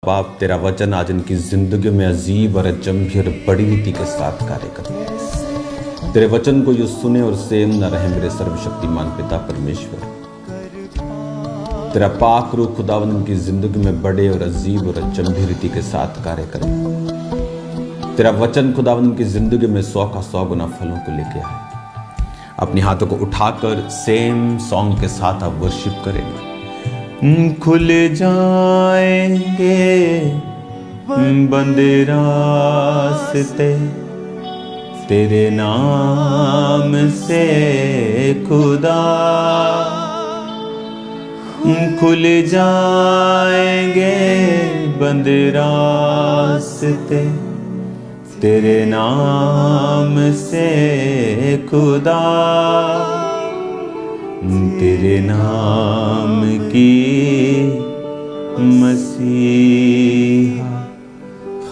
बाप तेरा वचन आज इनकी जिंदगी में अजीब और अचंभी और बड़ी रीति के साथ कार्य करे। तेरे वचन को जो सुने और सेम न रहे मेरे सर्वशक्तिमान पिता परमेश्वर। तेरा पाक रूह खुदावंद इनकी जिंदगी में बड़े और अजीब और अचंभी रीति के साथ कार्य करे। तेरा वचन खुदावंद की जिंदगी में 100 का 100 गुना फलों को लेके आए। अपने हाथों को उठाकर सेम सॉन्ग के साथ आप वर्शिप करेंगे। खुल जाएंगे बंद रास्ते तेरे नाम से खुदा, खुल जाएंगे बंद रास्ते तेरे नाम से खुदा, तेरे नाम की मसीहा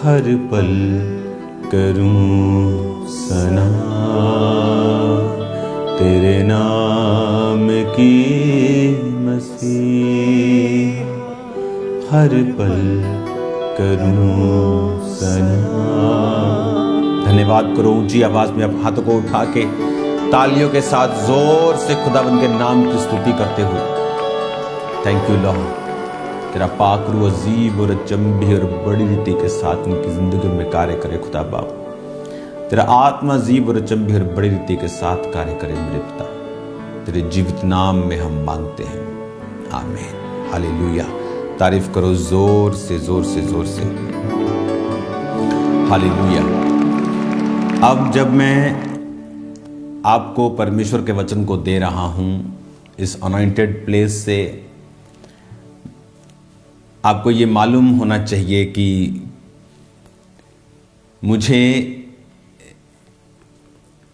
हर पल करूं सना, तेरे नाम की मसीहा हर पल करूं सना। धन्यवाद करो ऊंची आवाज में अब हाथों को उठा के तालियों के साथ जोर से खुदावंद के नाम की स्तुति करते हुए। Thank you Lord. तेरा पाक रूह अजीब और अचंभी और बड़ी रीति के साथ उनकी जिंदगी में कार्य करे खुदा बाप। तेरा आत्मा अजीब और अचंभी और बड़ी रीति के साथ कार्य करे मेरे पिता। तेरे जीवित नाम में हम मांगते हैं, आमीन, हालेलुया। तारीफ करो जोर से जोर से जोर से, हालेलुया। अब जब मैं आपको परमेश्वर के वचन को दे रहा हूं इस अनॉइंटेड प्लेस से, आपको ये मालूम होना चाहिए कि मुझे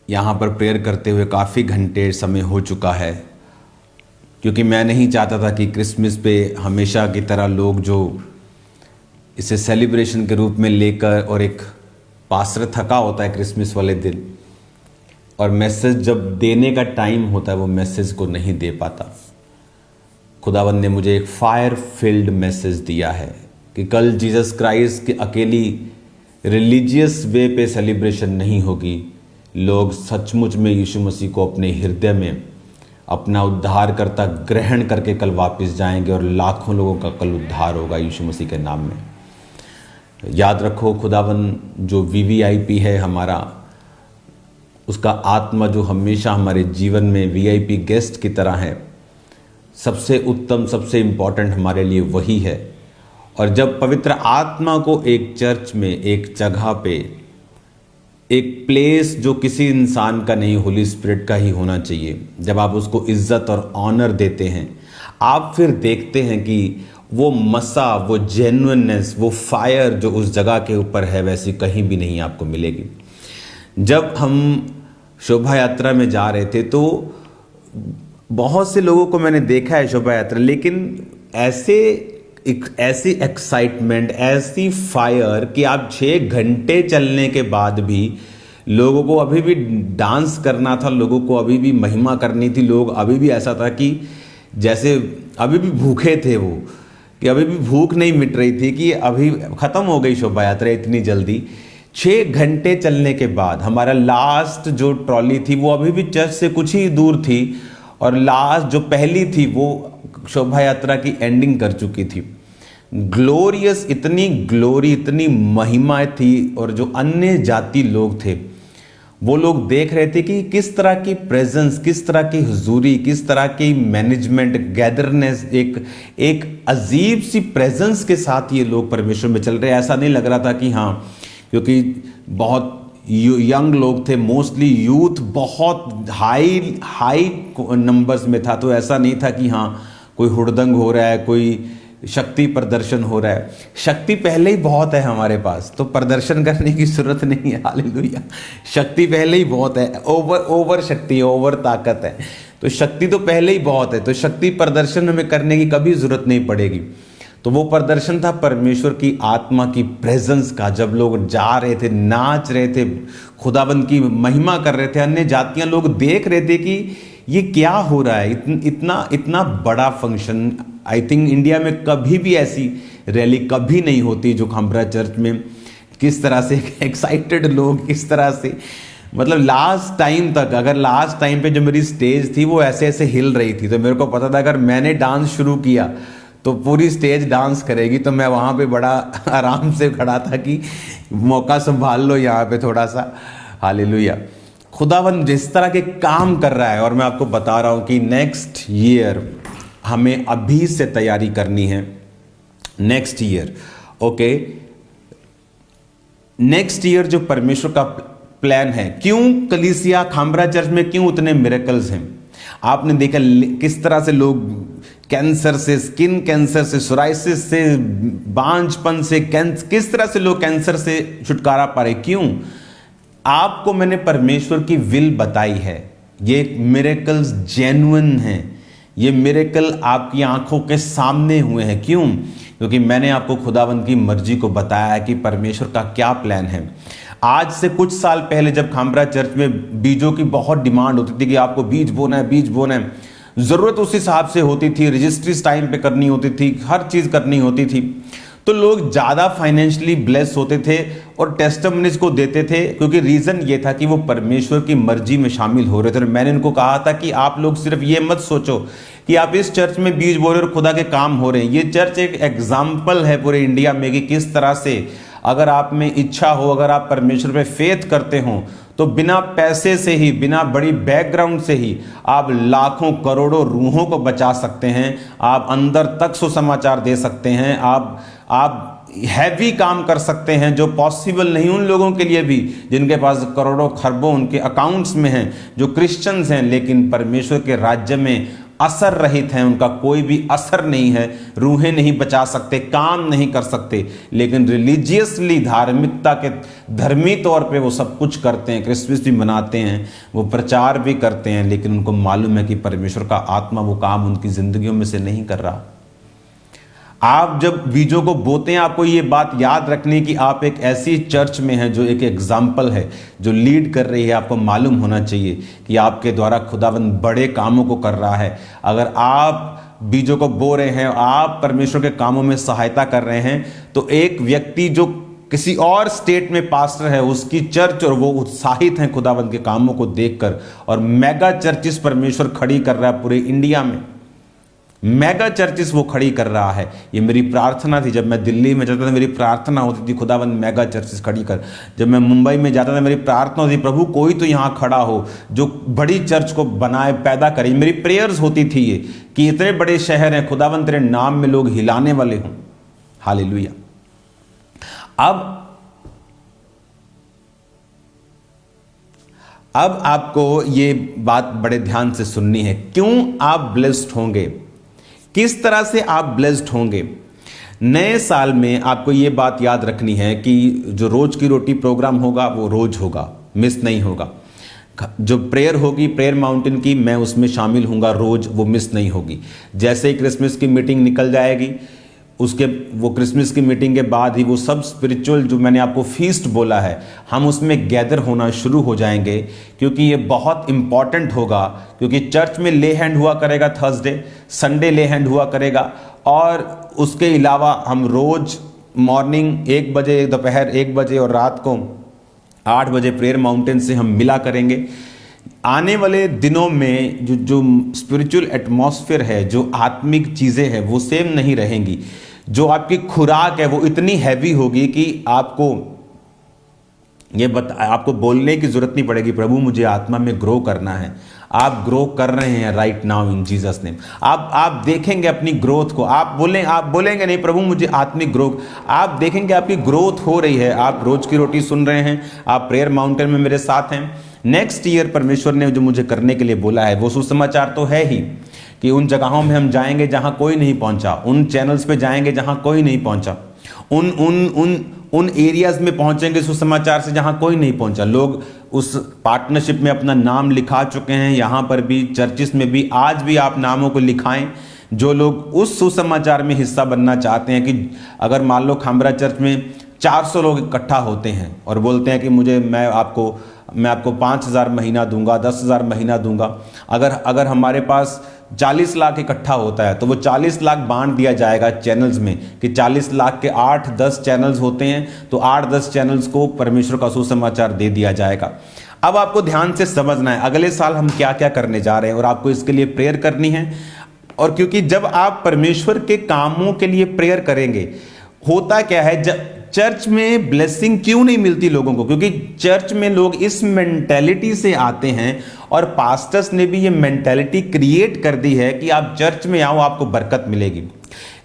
यहाँ पर प्रेयर करते हुए काफ़ी घंटे समय हो चुका है, क्योंकि मैं नहीं चाहता था कि क्रिसमस पे हमेशा की तरह लोग जो इसे सेलिब्रेशन के रूप में लेकर, और एक पास्टर थका होता है क्रिसमस वाले दिन और मैसेज जब देने का टाइम होता है वो मैसेज को नहीं दे पाता। खुदावंद ने मुझे एक फायर फील्ड मैसेज दिया है कि कल जीसस क्राइस्ट की अकेली रिलीजियस वे पे सेलिब्रेशन नहीं होगी। लोग सचमुच में यीशु मसीह को अपने हृदय में अपना उद्धारकर्ता ग्रहण करके कल वापस जाएंगे और लाखों लोगों का कल उद्धार होगा यीशु मसीह के नाम में। याद रखो खुदावंद जो VVIP है हमारा, उसका आत्मा जो हमेशा हमारे जीवन में VIP गेस्ट की तरह है, सबसे उत्तम सबसे इम्पॉर्टेंट हमारे लिए वही है। और जब पवित्र आत्मा को एक चर्च में, एक जगह पे, एक प्लेस जो किसी इंसान का नहीं, होली स्पिरिट का ही होना चाहिए, जब आप उसको इज्जत और ऑनर देते हैं, आप फिर देखते हैं कि वो मसा, वो जेन्युइननेस, वो फायर जो उस जगह के ऊपर है वैसी कहीं भी नहीं आपको मिलेगी। जब हम शोभा यात्रा में जा रहे थे तो बहुत से लोगों को मैंने देखा है शोभा यात्रा, लेकिन ऐसी एक्साइटमेंट, ऐसी फायर कि आप 6 घंटे चलने के बाद भी लोगों को अभी भी डांस करना था, लोगों को अभी भी महिमा करनी थी। लोग अभी भी ऐसा था कि जैसे अभी भी भूखे थे वो, कि अभी भी भूख नहीं मिट रही थी कि अभी ख़त्म हो गई शोभा यात्रा इतनी जल्दी। 6 घंटे चलने के बाद हमारा लास्ट जो ट्रॉली थी वो अभी भी चर्च से कुछ ही दूर थी, और लास्ट जो पहली थी वो शोभा यात्रा की एंडिंग कर चुकी थी। ग्लोरियस, इतनी ग्लोरी, इतनी महिमा थी, और जो अन्य जाति लोग थे वो लोग देख रहे थे कि किस तरह की प्रेजेंस, किस तरह की हुजूरी, किस तरह की मैनेजमेंट, गैदरनेस, एक अजीब सी प्रेजेंस के साथ ये लोग परमेश्वर में चल रहे हैं। ऐसा नहीं लग रहा था कि हाँ, क्योंकि बहुत यंग लोग थे, मोस्टली यूथ बहुत हाई नंबर्स में था, तो ऐसा नहीं था कि हाँ कोई हुड़दंग हो रहा है, कोई शक्ति प्रदर्शन हो रहा है। शक्ति पहले ही बहुत है हमारे पास, तो प्रदर्शन करने की जरूरत नहीं है, हालेलुया। शक्ति पहले ही बहुत है, ओवर शक्ति है, ओवर ताकत है, तो शक्ति तो पहले ही बहुत है, तो शक्ति प्रदर्शन हमें करने की कभी जरूरत नहीं पड़ेगी। तो वो प्रदर्शन था परमेश्वर की आत्मा की प्रेजेंस का, जब लोग जा रहे थे, नाच रहे थे, खुदाबंद की महिमा कर रहे थे। अन्य जातियां लोग देख रहे थे कि ये क्या हो रहा है, इतना बड़ा फंक्शन आई थिंक इंडिया में कभी भी ऐसी रैली कभी नहीं होती जो खामरा चर्च में किस तरह से एक्साइटेड लोग, किस तरह से, मतलब लास्ट टाइम तक, अगर लास्ट टाइम पे जो मेरी स्टेज थी वो ऐसे ऐसे हिल रही थी, तो मेरे को पता था अगर मैंने डांस शुरू किया तो पूरी स्टेज डांस करेगी। तो मैं वहाँ पे बड़ा आराम से खड़ा था कि मौका संभाल लो यहाँ पे थोड़ा सा। हालेलुया। खुदावंद जिस तरह के काम कर रहा है, और मैं आपको बता रहा हूँ कि नेक्स्ट ईयर हमें अभी से तैयारी करनी है। Next year, okay, next year जो परमेश्वर का प्लान है, क्यों कलीसिया खामरा चर्च में क्यों उतने मिरेकल्स हैं? आपने देखा किस तरह से लोग कैंसर से, स्किन कैंसर से, सोराइसिस से, बांझपन से, किस तरह से लोग कैंसर से छुटकारा पा रहे। क्यों? आपको मैंने परमेश्वर की विल बताई है। ये मिरेकल्स जेन्युइन हैं, ये मिरेकल आपकी आंखों के सामने हुए हैं। क्यों? क्योंकि मैंने आपको खुदावंद की मर्जी को बताया है कि परमेश्वर का क्या प्लान है। आज से कुछ साल पहले जब खामरा चर्च में बीजों की बहुत डिमांड होती थी कि आपको बीज बोना है, बीज बोना है, ज़रूरत उस हिसाब से होती थी, रजिस्ट्रीज टाइम पे करनी होती थी, हर चीज़ करनी होती थी, तो लोग ज़्यादा फाइनेंशियली ब्लेस होते थे और टेस्टिमनीज को देते थे, क्योंकि रीज़न ये था कि वो परमेश्वर की मर्जी में शामिल हो रहे थे। और मैंने उनको कहा था कि आप लोग सिर्फ ये मत सोचो कि आप इस चर्च में बीज बो रहे हो और खुदा के काम हो रहे हैं। ये चर्च एक एग्जाम्पल है पूरे इंडिया में कि किस तरह से अगर आप में इच्छा हो, अगर आप परमेश्वर पे फेथ करते हो, तो बिना पैसे से ही, बिना बड़ी बैकग्राउंड से ही आप लाखों करोड़ों रूहों को बचा सकते हैं। आप अंदर तक सुसमाचार दे सकते हैं। आप हैवी काम कर सकते हैं जो पॉसिबल नहीं उन लोगों के लिए भी जिनके पास करोड़ों खरबों उनके अकाउंट्स में हैं, जो क्रिश्चियंस हैं लेकिन परमेश्वर के राज्य में असर रहित हैं, उनका कोई भी असर नहीं है, रूहें नहीं बचा सकते, काम नहीं कर सकते, लेकिन रिलीजियसली, धार्मिकता के धर्मी तौर पे वो सब कुछ करते हैं, क्रिसमस भी मनाते हैं, वो प्रचार भी करते हैं, लेकिन उनको मालूम है कि परमेश्वर का आत्मा वो काम उनकी जिंदगियों में से नहीं कर रहा। आप जब बीजों को बोते हैं, आपको ये बात याद रखनी कि आप एक ऐसी चर्च में हैं जो एक एग्जाम्पल है, जो लीड कर रही है। आपको मालूम होना चाहिए कि आपके द्वारा खुदावंद बड़े कामों को कर रहा है। अगर आप बीजों को बो रहे हैं, आप परमेश्वर के कामों में सहायता कर रहे हैं, तो एक व्यक्ति जो किसी और स्टेट में पास्टर है, उसकी चर्च, और वो उत्साहित हैं खुदावंद के कामों को देखकर, और मेगा चर्चिस परमेश्वर खड़ी कर रहा है पूरे इंडिया में। मेगा चर्चिस वो खड़ी कर रहा है। ये मेरी प्रार्थना थी जब मैं दिल्ली में जाता था, मेरी प्रार्थना होती थी खुदावंद मेगा चर्चिस खड़ी कर। जब मैं मुंबई में जाता था, मेरी प्रार्थना होती, प्रभु कोई तो यहाँ खड़ा हो जो बड़ी चर्च को बनाए, पैदा करे। मेरी प्रेयर्स होती थी ये कि इतने बड़े शहर हैं, खुदावंद तेरे नाम में लोग हिलाने वाले हों। हालेलुया। अब आपको ये बात बड़े ध्यान से सुननी है। क्यों आप ब्लेस्ड होंगे, किस तरह से आप ब्लेस्ड होंगे। नए साल में आपको ये बात याद रखनी है कि जो रोज की रोटी प्रोग्राम होगा वो रोज होगा, मिस नहीं होगा। जो प्रेयर होगी प्रेयर माउंटेन की, मैं उसमें शामिल हूँगा रोज, वो मिस नहीं होगी। जैसे ही क्रिसमस की मीटिंग निकल जाएगी, उसके वो क्रिसमस की मीटिंग के बाद ही वो सब स्पिरिचुअल जो मैंने आपको फीस्ट बोला है, हम उसमें गैदर होना शुरू हो जाएंगे, क्योंकि ये बहुत इंपॉर्टेंट होगा। क्योंकि चर्च में ले हैंड हुआ करेगा थर्सडे, संडे ले हैंड हुआ करेगा, और उसके अलावा हम रोज मॉर्निंग 1 बजे, दोपहर 1 बजे और रात को 8 बजे प्रेयर माउंटेन से हम मिला करेंगे। आने वाले दिनों में जो स्पिरिचुअल एटमॉस्फेयर है, जो आत्मिक चीज़ें हैं, वो सेम नहीं रहेंगी। जो आपकी खुराक है वो इतनी हैवी होगी कि आपको आपको बोलने की जरूरत नहीं पड़ेगी, प्रभु मुझे आत्मा में ग्रो करना है। आप ग्रो कर रहे हैं right now in Jesus name. आप देखेंगे अपनी ग्रोथ को। आप बोलेंगे नहीं प्रभु मुझे आत्मिक ग्रोथ, आप देखेंगे आपकी ग्रोथ हो रही है। आप रोज की रोटी सुन रहे हैं, आप प्रेयर माउंटेन में मेरे साथ हैं। नेक्स्ट ईयर परमेश्वर ने जो मुझे करने के लिए बोला है वो सुसमाचार तो है ही कि उन जगहों में हम जाएंगे जहां कोई नहीं पहुंचा, उन चैनल्स पे जाएंगे जहां कोई नहीं पहुंचा, उन एरियाज में पहुंचेंगे सुसमाचार से जहां कोई नहीं पहुंचा। लोग उस पार्टनरशिप में अपना नाम लिखा चुके हैं, यहां पर भी चर्चिस में भी। आज भी आप नामों को लिखाएं जो लोग उस सुसमाचार में हिस्सा बनना चाहते हैं। कि अगर मान लो खामरा चर्च में 400 लोग इकट्ठा होते हैं और बोलते हैं कि मैं आपको 5,000 महीना दूंगा, 10,000 महीना दूंगा। अगर हमारे पास 40 लाख इकट्ठा होता है तो वो 40 लाख बांट दिया जाएगा चैनल्स में, कि 40 लाख के 8-10 चैनल्स होते हैं तो 8-10 चैनल्स को परमेश्वर का सुसमाचार दे दिया जाएगा। अब आपको ध्यान से समझना है अगले साल हम क्या क्या करने जा रहे हैं, और आपको इसके लिए प्रेयर करनी है। और क्योंकि जब आप परमेश्वर के कामों के लिए प्रेयर करेंगे, होता क्या है, चर्च में ब्लेसिंग क्यों नहीं मिलती लोगों को? क्योंकि चर्च में लोग इस मेंटेलिटी से आते हैं, और पास्टर्स ने भी ये मेंटेलिटी क्रिएट कर दी है कि आप चर्च में आओ आपको बरकत मिलेगी।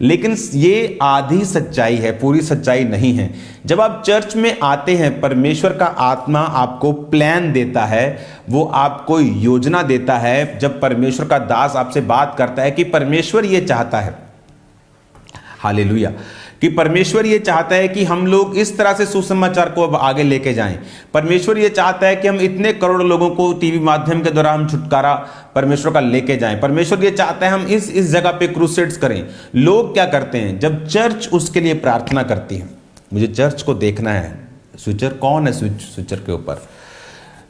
लेकिन ये आधी सच्चाई है, पूरी सच्चाई नहीं है। जब आप चर्च में आते हैं, परमेश्वर का आत्मा आपको प्लान देता है, वो आपको योजना देता है। जब परमेश्वर का दास आपसे बात करता है कि परमेश्वर ये चाहता है, हालेलुया, कि परमेश्वर ये चाहता है कि हम लोग इस तरह से सुसमाचार को अब आगे लेके जाएं। परमेश्वर ये चाहता है कि हम इतने करोड़ लोगों को टीवी माध्यम के द्वारा हम छुटकारा परमेश्वर का लेके जाएं। परमेश्वर ये चाहता है हम इस जगह पे क्रूसेड्स करें। लोग क्या करते हैं, जब चर्च उसके लिए प्रार्थना करती है, मुझे चर्च को देखना है, स्विचर कौन है स्विचर के ऊपर,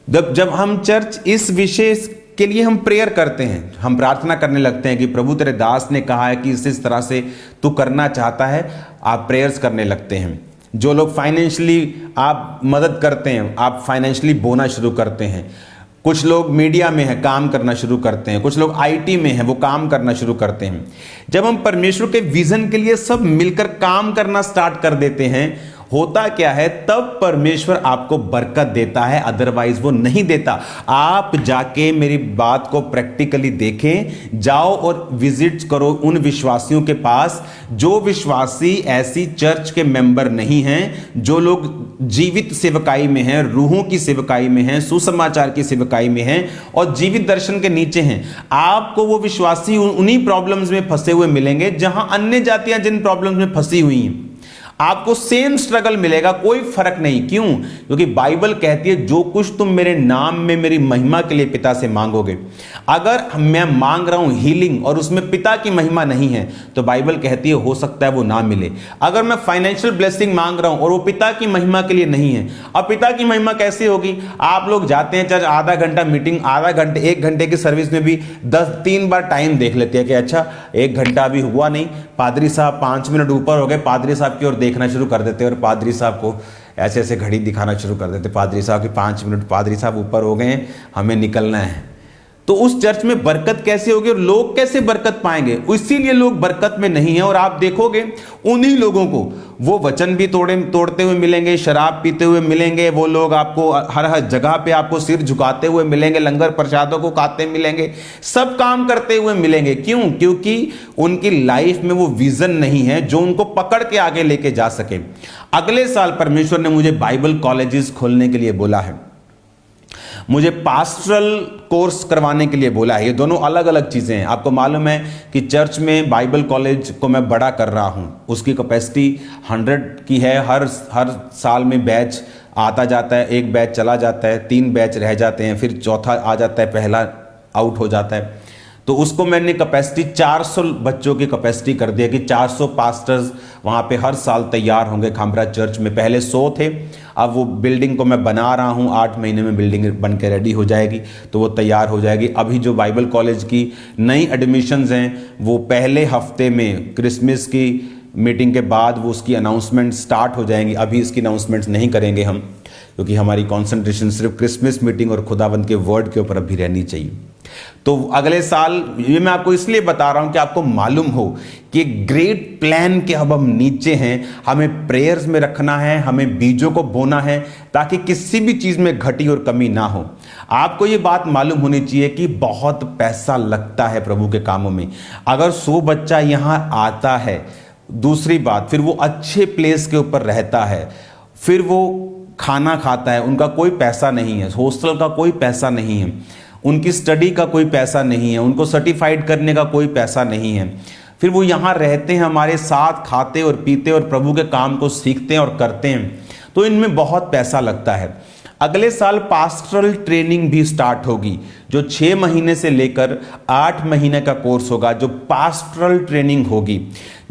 जब हम चर्च इस विषय के लिए हम प्रेयर करते हैं, हम प्रार्थना करने लगते हैं कि प्रभु तेरे दास ने कहा है कि इस तरह से तू करना चाहता है, आप प्रेयर्स करने लगते हैं। जो लोग फाइनेंशियली आप मदद करते हैं, आप फाइनेंशियली बोना शुरू करते हैं। कुछ लोग मीडिया में है, काम करना शुरू करते हैं। कुछ लोग आईटी में है, वो काम करना शुरू करते हैं। जब हम परमेश्वर के विजन के लिए सब मिलकर काम करना स्टार्ट कर देते हैं, होता क्या है, तब परमेश्वर आपको बरकत देता है, अदरवाइज वो नहीं देता। आप जाके मेरी बात को प्रैक्टिकली देखें, जाओ और विजिट करो उन विश्वासियों के पास जो विश्वासी ऐसी चर्च के मेंबर नहीं हैं, जो लोग जीवित सेवकाई में हैं, रूहों की सेवकाई में हैं, सुसमाचार की सेवकाई में हैं और जीवित दर्शन के नीचे हैं। आपको वो विश्वासी उन्हीं प्रॉब्लम्स में फंसे हुए मिलेंगे जहां अन्य जातियां जिन प्रॉब्लम्स में फंसी हुई हैं। आपको सेम स्ट्रगल मिलेगा, कोई फर्क नहीं। क्यों? क्योंकि बाइबल कहती है जो कुछ तुम मेरे नाम में मेरी महिमा के लिए पिता से मांगोगे। अगर मैं मांग रहा हूं हीलिंग और उसमें पिता की महिमा नहीं है, तो बाइबल कहती है हो सकता है वो ना मिले। अगर मैं फाइनेंशियल ब्लेसिंग मांग रहा हूं और वो पिता की महिमा के लिए नहीं है, अब पिता की महिमा कैसे होगी? आप लोग जाते हैं चर्च, आधा घंटा मीटिंग, आधा घंटे 1 घंटे की सर्विस में भी 3 बार टाइम देख लेते हैं कि अच्छा 1 घंटा अभी हुआ नहीं, पादरी साहब 5 मिनट ऊपर हो गए, पादरी साहब की ओर देखना शुरू कर देते और पादरी साहब को ऐसे ऐसे घड़ी दिखाना शुरू कर देते, पादरी साहब की 5 मिनट, पादरी साहब ऊपर हो गए हैं, हमें निकलना है। तो उस चर्च में बरकत कैसे होगी और लोग कैसे बरकत पाएंगे? इसीलिए लोग बरकत में नहीं है। और आप देखोगे उन्हीं लोगों को वो वचन भी तोड़ते हुए मिलेंगे, शराब पीते हुए मिलेंगे, वो लोग आपको हर जगह पे आपको सिर झुकाते हुए मिलेंगे, लंगर प्रसादों को खाते मिलेंगे, सब काम करते हुए मिलेंगे। क्यों? क्योंकि उनकी लाइफ में वो विजन नहीं है जो उनको पकड़ के आगे लेके जा सके। अगले साल परमेश्वर ने मुझे बाइबल कॉलेजेस खोलने के लिए बोला है, मुझे पास्टरल कोर्स करवाने के लिए बोला है। ये दोनों अलग अलग चीज़ें हैं। आपको मालूम है कि चर्च में बाइबल कॉलेज को मैं बड़ा कर रहा हूँ, उसकी कैपेसिटी 100 की है। हर साल में बैच आता जाता है, एक बैच चला जाता है, 3 बैच रह जाते हैं, फिर चौथा आ जाता है, पहला आउट हो जाता है। तो उसको मैंने कैपेसिटी 400 बच्चों की कैपेसिटी कर दिया कि 400 पास्टर्स वहाँ पे हर साल तैयार होंगे खामरा चर्च में। पहले 100 थे, अब वो बिल्डिंग को मैं बना रहा हूँ, 8 महीने में बिल्डिंग बन के रेडी हो जाएगी, तो वो तैयार हो जाएगी। अभी जो बाइबल कॉलेज की नई एडमिशन्स हैं वो पहले हफ्ते में, क्रिसमस की मीटिंग के बाद वो उसकी अनाउंसमेंट स्टार्ट हो जाएंगी। अभी इसकी अनाउंसमेंट्स नहीं करेंगे हम, क्योंकि हमारी कॉन्सेंट्रेशन सिर्फ क्रिसमस मीटिंग और खुदावंद के वर्ड के ऊपर अभी रहनी चाहिए। तो अगले साल, ये मैं आपको इसलिए बता रहा हूं कि आपको मालूम हो कि ग्रेट प्लान के अब हम नीचे हैं। हमें प्रेयर्स में रखना है, हमें बीजों को बोना है ताकि किसी भी चीज में घटी और कमी ना हो। आपको ये बात मालूम होनी चाहिए कि बहुत पैसा लगता है प्रभु के कामों में। अगर 100 बच्चा यहां आता है, दूसरी बात, फिर वो अच्छे प्लेस के ऊपर रहता है, फिर वो खाना खाता है, उनका कोई पैसा नहीं है, हॉस्टल का कोई पैसा नहीं है, उनकी स्टडी का कोई पैसा नहीं है, उनको सर्टिफाइड करने का कोई पैसा नहीं है, फिर वो यहाँ रहते हैं, हमारे साथ खाते और पीते और प्रभु के काम को सीखते हैं और करते हैं, तो इनमें बहुत पैसा लगता है। अगले साल पास्टरल ट्रेनिंग भी स्टार्ट होगी, जो 6 महीने से लेकर 8 महीने का कोर्स होगा, जो पास्टरल ट्रेनिंग होगी,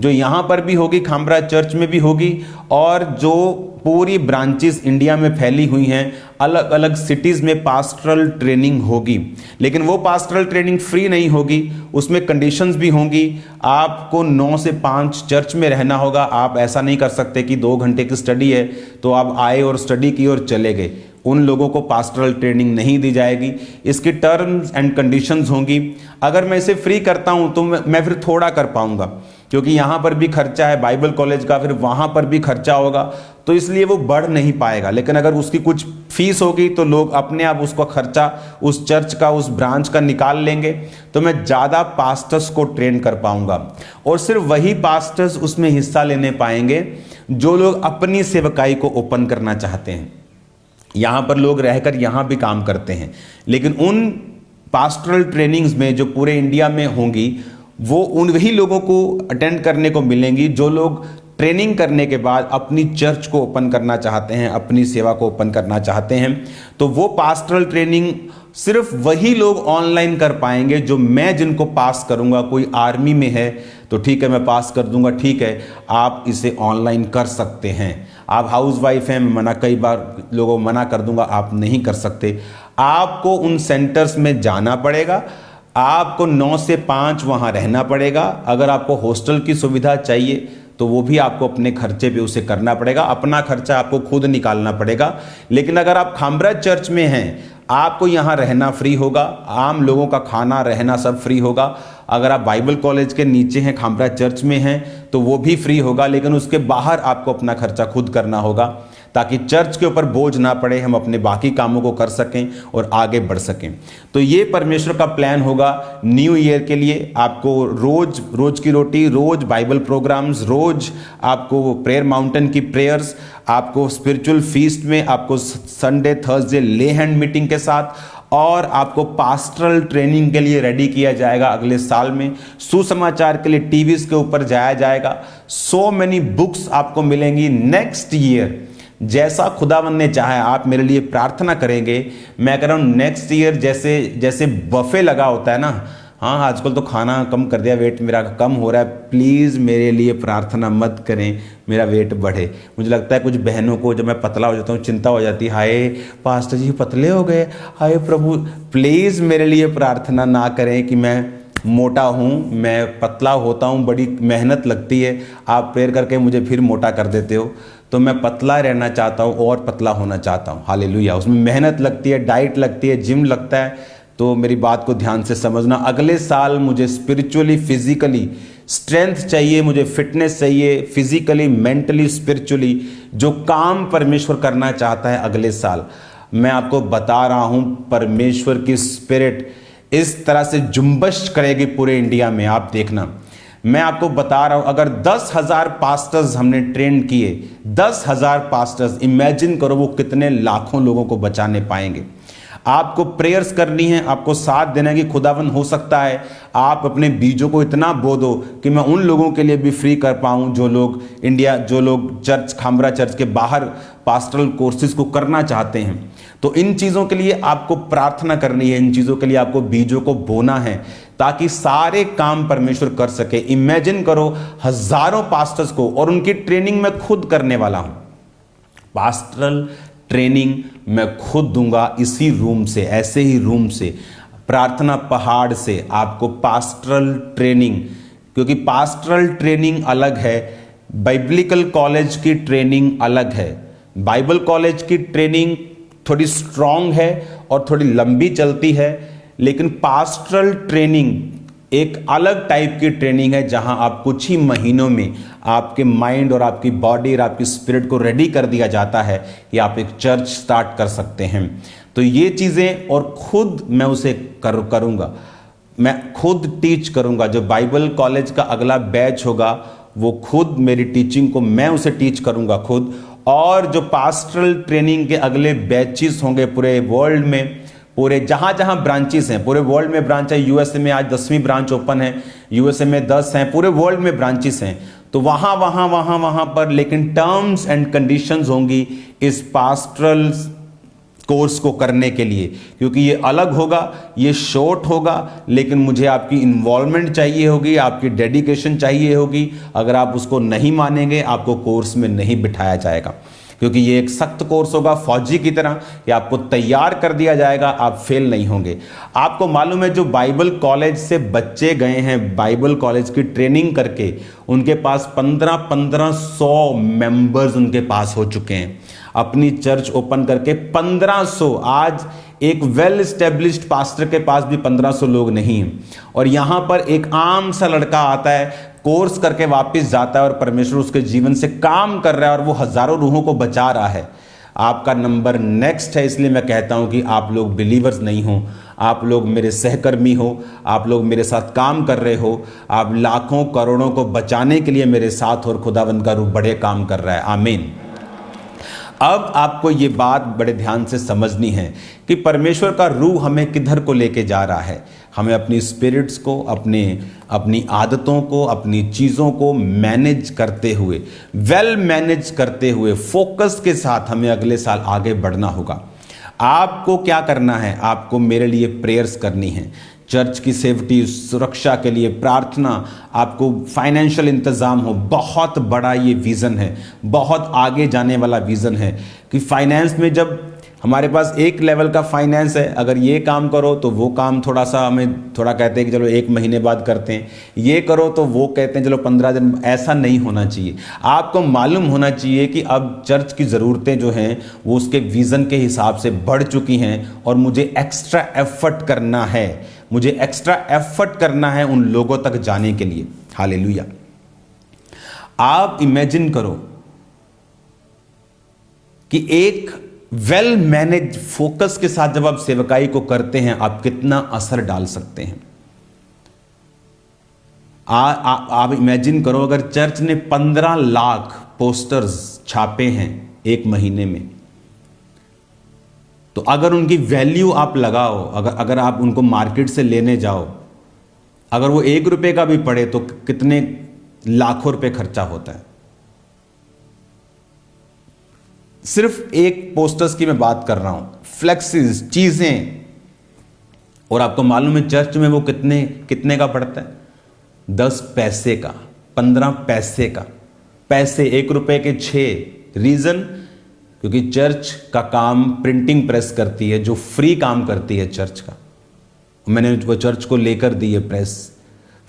जो यहाँ पर भी होगी, खामरा चर्च में भी होगी, और जो पूरी ब्रांचेस इंडिया में फैली हुई हैं, अलग अलग सिटीज़ में पास्टरल ट्रेनिंग होगी। लेकिन वो पास्टरल ट्रेनिंग फ्री नहीं होगी, उसमें कंडीशंस भी होंगी। आपको 9 से 5 चर्च में रहना होगा। आप ऐसा नहीं कर सकते कि 2 घंटे की स्टडी है तो आप आए और स्टडी की और चले गए। उन लोगों को पास्टरल ट्रेनिंग नहीं दी जाएगी। इसकी टर्म्स एंड कंडीशंस होंगी। अगर मैं इसे फ्री करता हूं तो मैं फिर थोड़ा कर पाऊंगा, क्योंकि यहाँ पर भी खर्चा है बाइबल कॉलेज का, फिर वहाँ पर भी खर्चा होगा, तो इसलिए वो बढ़ नहीं पाएगा। लेकिन अगर उसकी कुछ फीस होगी तो लोग अपने आप उसका खर्चा उस चर्च का, उस ब्रांच का निकाल लेंगे, तो मैं ज़्यादा पास्टर्स को ट्रेन कर पाऊंगा। और सिर्फ वही पास्टर्स उसमें हिस्सा लेने पाएंगे जो लोग अपनी सेवकाई को ओपन करना चाहते हैं। यहाँ पर लोग रहकर यहाँ भी काम करते हैं, लेकिन उन पास्टरल ट्रेनिंग्स में जो पूरे इंडिया में होंगी, वो उन वही लोगों को अटेंड करने को मिलेंगी जो लोग ट्रेनिंग करने के बाद अपनी चर्च को ओपन करना चाहते हैं, अपनी सेवा को ओपन करना चाहते हैं। तो वो पास्टरल ट्रेनिंग सिर्फ वही लोग ऑनलाइन कर पाएंगे जो मैं जिनको पास करूंगा। कोई आर्मी में है तो ठीक है, मैं पास कर दूंगा, ठीक है, आप इसे ऑनलाइन कर सकते हैं। आप हाउसवाइफ हैं, मैं कई बार लोगों को मना कर दूंगा, आप नहीं कर सकते। आपको उन सेंटर्स में जाना पड़ेगा, आपको 9 से 5 वहाँ रहना पड़ेगा। अगर आपको हॉस्टल की सुविधा चाहिए तो वो भी आपको अपने खर्चे पे उसे करना पड़ेगा, अपना खर्चा आपको खुद निकालना पड़ेगा। लेकिन अगर आप खामरा चर्च में हैं, आपको यहाँ रहना फ्री होगा, आम लोगों का खाना रहना सब फ्री होगा। अगर आप बाइबल कॉलेज के नीचे हैं, खामरा चर्च में हैं, तो वो भी फ्री होगा, लेकिन उसके बाहर आपको अपना खर्चा खुद करना होगा, ताकि चर्च के ऊपर बोझ ना पड़े, हम अपने बाकी कामों को कर सकें और आगे बढ़ सकें। तो ये परमेश्वर का प्लान होगा न्यू ईयर के लिए। आपको रोज रोज की रोटी, रोज बाइबल प्रोग्राम्स, रोज आपको प्रेयर माउंटेन की प्रेयर्स, आपको स्पिरिचुअल फीस्ट में आपको संडे थर्सडे ले हैंड मीटिंग के साथ, और आपको पास्टरल ट्रेनिंग के लिए रेडी किया जाएगा। अगले साल में सुसमाचार के लिए टीवीज के ऊपर जाया जाएगा। सो मेनी बुक्स आपको मिलेंगी। नेक्स्ट ईयर जैसा खुदावन ने चाहा, आप मेरे लिए प्रार्थना करेंगे। मैं कह रहा हूँ नेक्स्ट ईयर जैसे जैसे बफे लगा होता है ना, हाँ आजकल तो खाना कम कर दिया, वेट मेरा कम हो रहा है, प्लीज़ मेरे लिए प्रार्थना मत करें मेरा वेट बढ़े। मुझे लगता है कुछ बहनों को जब मैं पतला हो जाता हूँ चिंता हो जाती है, हाय पास्टर जी पतले हो गए, हाय प्रभु प्लीज़ मेरे लिए प्रार्थना ना करें कि मैं मोटा हूँ, मैं पतला होता हूँ, बड़ी मेहनत लगती है, आप प्रेयर करके मुझे फिर मोटा कर देते हो। तो मैं पतला रहना चाहता हूँ और पतला होना चाहता हूँ। हालेलुया। उसमें मेहनत लगती है, डाइट लगती है, जिम लगता है। तो मेरी बात को ध्यान से समझना। अगले साल मुझे स्पिरिचुअली फिजिकली स्ट्रेंथ चाहिए, मुझे फिटनेस चाहिए, फिजिकली मेंटली स्पिरिचुअली जो काम परमेश्वर करना चाहता है अगले साल। मैं आपको बता रहा हूँ परमेश्वर की स्पिरिट इस तरह से जुम्बश करेगी पूरे इंडिया में। आप देखना, मैं आपको बता रहा हूं, अगर 10,000 पास्टर्स हमने ट्रेन किए, 10,000 पास्टर्स, इमेजिन करो वो कितने लाखों लोगों को बचाने पाएंगे। आपको प्रेयर्स करनी है, आपको साथ देना है कि खुदावन हो सकता है आप अपने बीजों को इतना बो दो कि मैं उन लोगों के लिए भी फ्री कर पाऊं जो लोग जो लोग चर्च, खामरा चर्च के बाहर पास्टरल कोर्सेज को करना चाहते हैं। तो इन चीज़ों के लिए आपको प्रार्थना करनी है, इन चीज़ों के लिए आपको बीजों को बोना है, ताकि सारे काम परमेश्वर कर सके। इमेजिन करो हजारों पास्टर्स को, और उनकी ट्रेनिंग मैं खुद करने वाला हूं। पास्टरल ट्रेनिंग मैं खुद दूंगा इसी रूम से, ऐसे ही रूम से, प्रार्थना पहाड़ से आपको पास्टरल ट्रेनिंग, क्योंकि पास्टरल ट्रेनिंग अलग है, बाइबलिकल कॉलेज की ट्रेनिंग अलग है। बाइबल कॉलेज की ट्रेनिंग थोड़ी स्ट्रांग है और थोड़ी लंबी चलती है, लेकिन पास्टरल ट्रेनिंग एक अलग टाइप की ट्रेनिंग है, जहां आप कुछ ही महीनों में आपके माइंड और आपकी बॉडी और आपकी स्पिरिट को रेडी कर दिया जाता है कि आप एक चर्च स्टार्ट कर सकते हैं। तो ये चीज़ें, और खुद मैं उसे करूँगा, मैं खुद टीच करूँगा। जो बाइबल कॉलेज का अगला बैच होगा वो खुद मेरी टीचिंग को मैं उसे टीच करूँगा खुद। और जो पास्टरल ट्रेनिंग के अगले बैचेस होंगे पूरे वर्ल्ड में, पूरे जहाँ जहाँ ब्रांचेस हैं, पूरे वर्ल्ड में ब्रांच है। यूएसए में आज 10वीं ब्रांच ओपन है, यूएसए में 10 हैं, पूरे वर्ल्ड में ब्रांचेस हैं। तो वहाँ पर लेकिन टर्म्स एंड कंडीशंस होंगी इस पास्टरल कोर्स को करने के लिए, क्योंकि ये अलग होगा, ये शॉर्ट होगा, लेकिन मुझे आपकी इन्वॉल्वमेंट चाहिए होगी, आपकी डेडिकेशन चाहिए होगी। अगर आप उसको नहीं मानेंगे, आपको कोर्स में नहीं बिठाया जाएगा, क्योंकि ये एक सख्त कोर्स होगा, फौजी की तरह कि आपको तैयार कर दिया जाएगा, आप फेल नहीं होंगे। आपको मालूम है, जो बाइबल कॉलेज से बच्चे गए हैं, बाइबल कॉलेज की ट्रेनिंग करके, उनके पास 1500 मेंबर्स उनके पास हो चुके हैं। अपनी चर्च ओपन करके 1500। आज एक वेल स्टेब्लिश्ड पास्टर के पास भी 1500 लोग नहीं हैं। और यहां पर एक आम सा लड़का आता है, कोर्स करके वापस जाता है, और परमेश्वर उसके जीवन से काम कर रहा है, और वो हजारों रूहों को बचा रहा है। आपका नंबर नेक्स्ट है। इसलिए मैं कहता हूं कि आप लोग बिलीवर्स नहीं हो, आप लोग मेरे सहकर्मी हो, आप लोग मेरे साथ काम कर रहे हो, आप लाखों करोड़ों को बचाने के लिए मेरे साथ, और खुदावंद का रूह बड़े काम कर रहा है। आमीन। अब आपको ये बात बड़े ध्यान से समझनी है कि परमेश्वर का रूह हमें किधर को लेके जा रहा है। हमें अपनी स्पिरिट्स को, अपनी आदतों को, अपनी चीज़ों को मैनेज करते हुए, वेल मैनेज करते हुए, फोकस के साथ हमें अगले साल आगे बढ़ना होगा। आपको क्या करना है? आपको मेरे लिए प्रेयर्स करनी है, चर्च की सेफ्टी, सुरक्षा के लिए प्रार्थना, आपको फाइनेंशियल इंतज़ाम हो। बहुत बड़ा ये विज़न है, बहुत आगे जाने वाला विज़न है कि फाइनेंस में जब हमारे पास एक लेवल का फाइनेंस है, अगर ये काम करो तो वो काम थोड़ा सा हमें थोड़ा कहते हैं कि चलो 1 महीने बाद करते हैं, ये करो तो वो कहते हैं चलो 15 दिन। ऐसा नहीं होना चाहिए। आपको मालूम होना चाहिए कि अब चर्च की ज़रूरतें जो हैं वो उसके विज़न के हिसाब से बढ़ चुकी हैं, और मुझे एक्स्ट्रा एफर्ट करना है, मुझे एक्स्ट्रा एफर्ट करना है उन लोगों तक जाने के लिए। हालेलुया। आप इमेजिन करो कि एक वेल मैनेज फोकस के साथ जब आप सेवकाई को करते हैं, आप कितना असर डाल सकते हैं। आप इमेजिन करो, अगर चर्च ने 15 लाख पोस्टर्स छापे हैं 1 महीने में, तो अगर उनकी वैल्यू आप लगाओ, अगर आप उनको मार्केट से लेने जाओ, अगर वो 1 रुपए का भी पड़े तो कितने लाखों रुपए खर्चा होता है। सिर्फ एक पोस्टर्स की मैं बात कर रहा हूं, फ्लेक्सीज, चीजें। और आपको मालूम है चर्च में वो कितने का पड़ता है? 10 पैसे का, 15 पैसे का। पैसे 1 रुपए के 6। रीजन? क्योंकि चर्च का काम प्रिंटिंग प्रेस करती है, जो फ्री काम करती है चर्च का। मैंने वो चर्च को लेकर दी है, प्रेस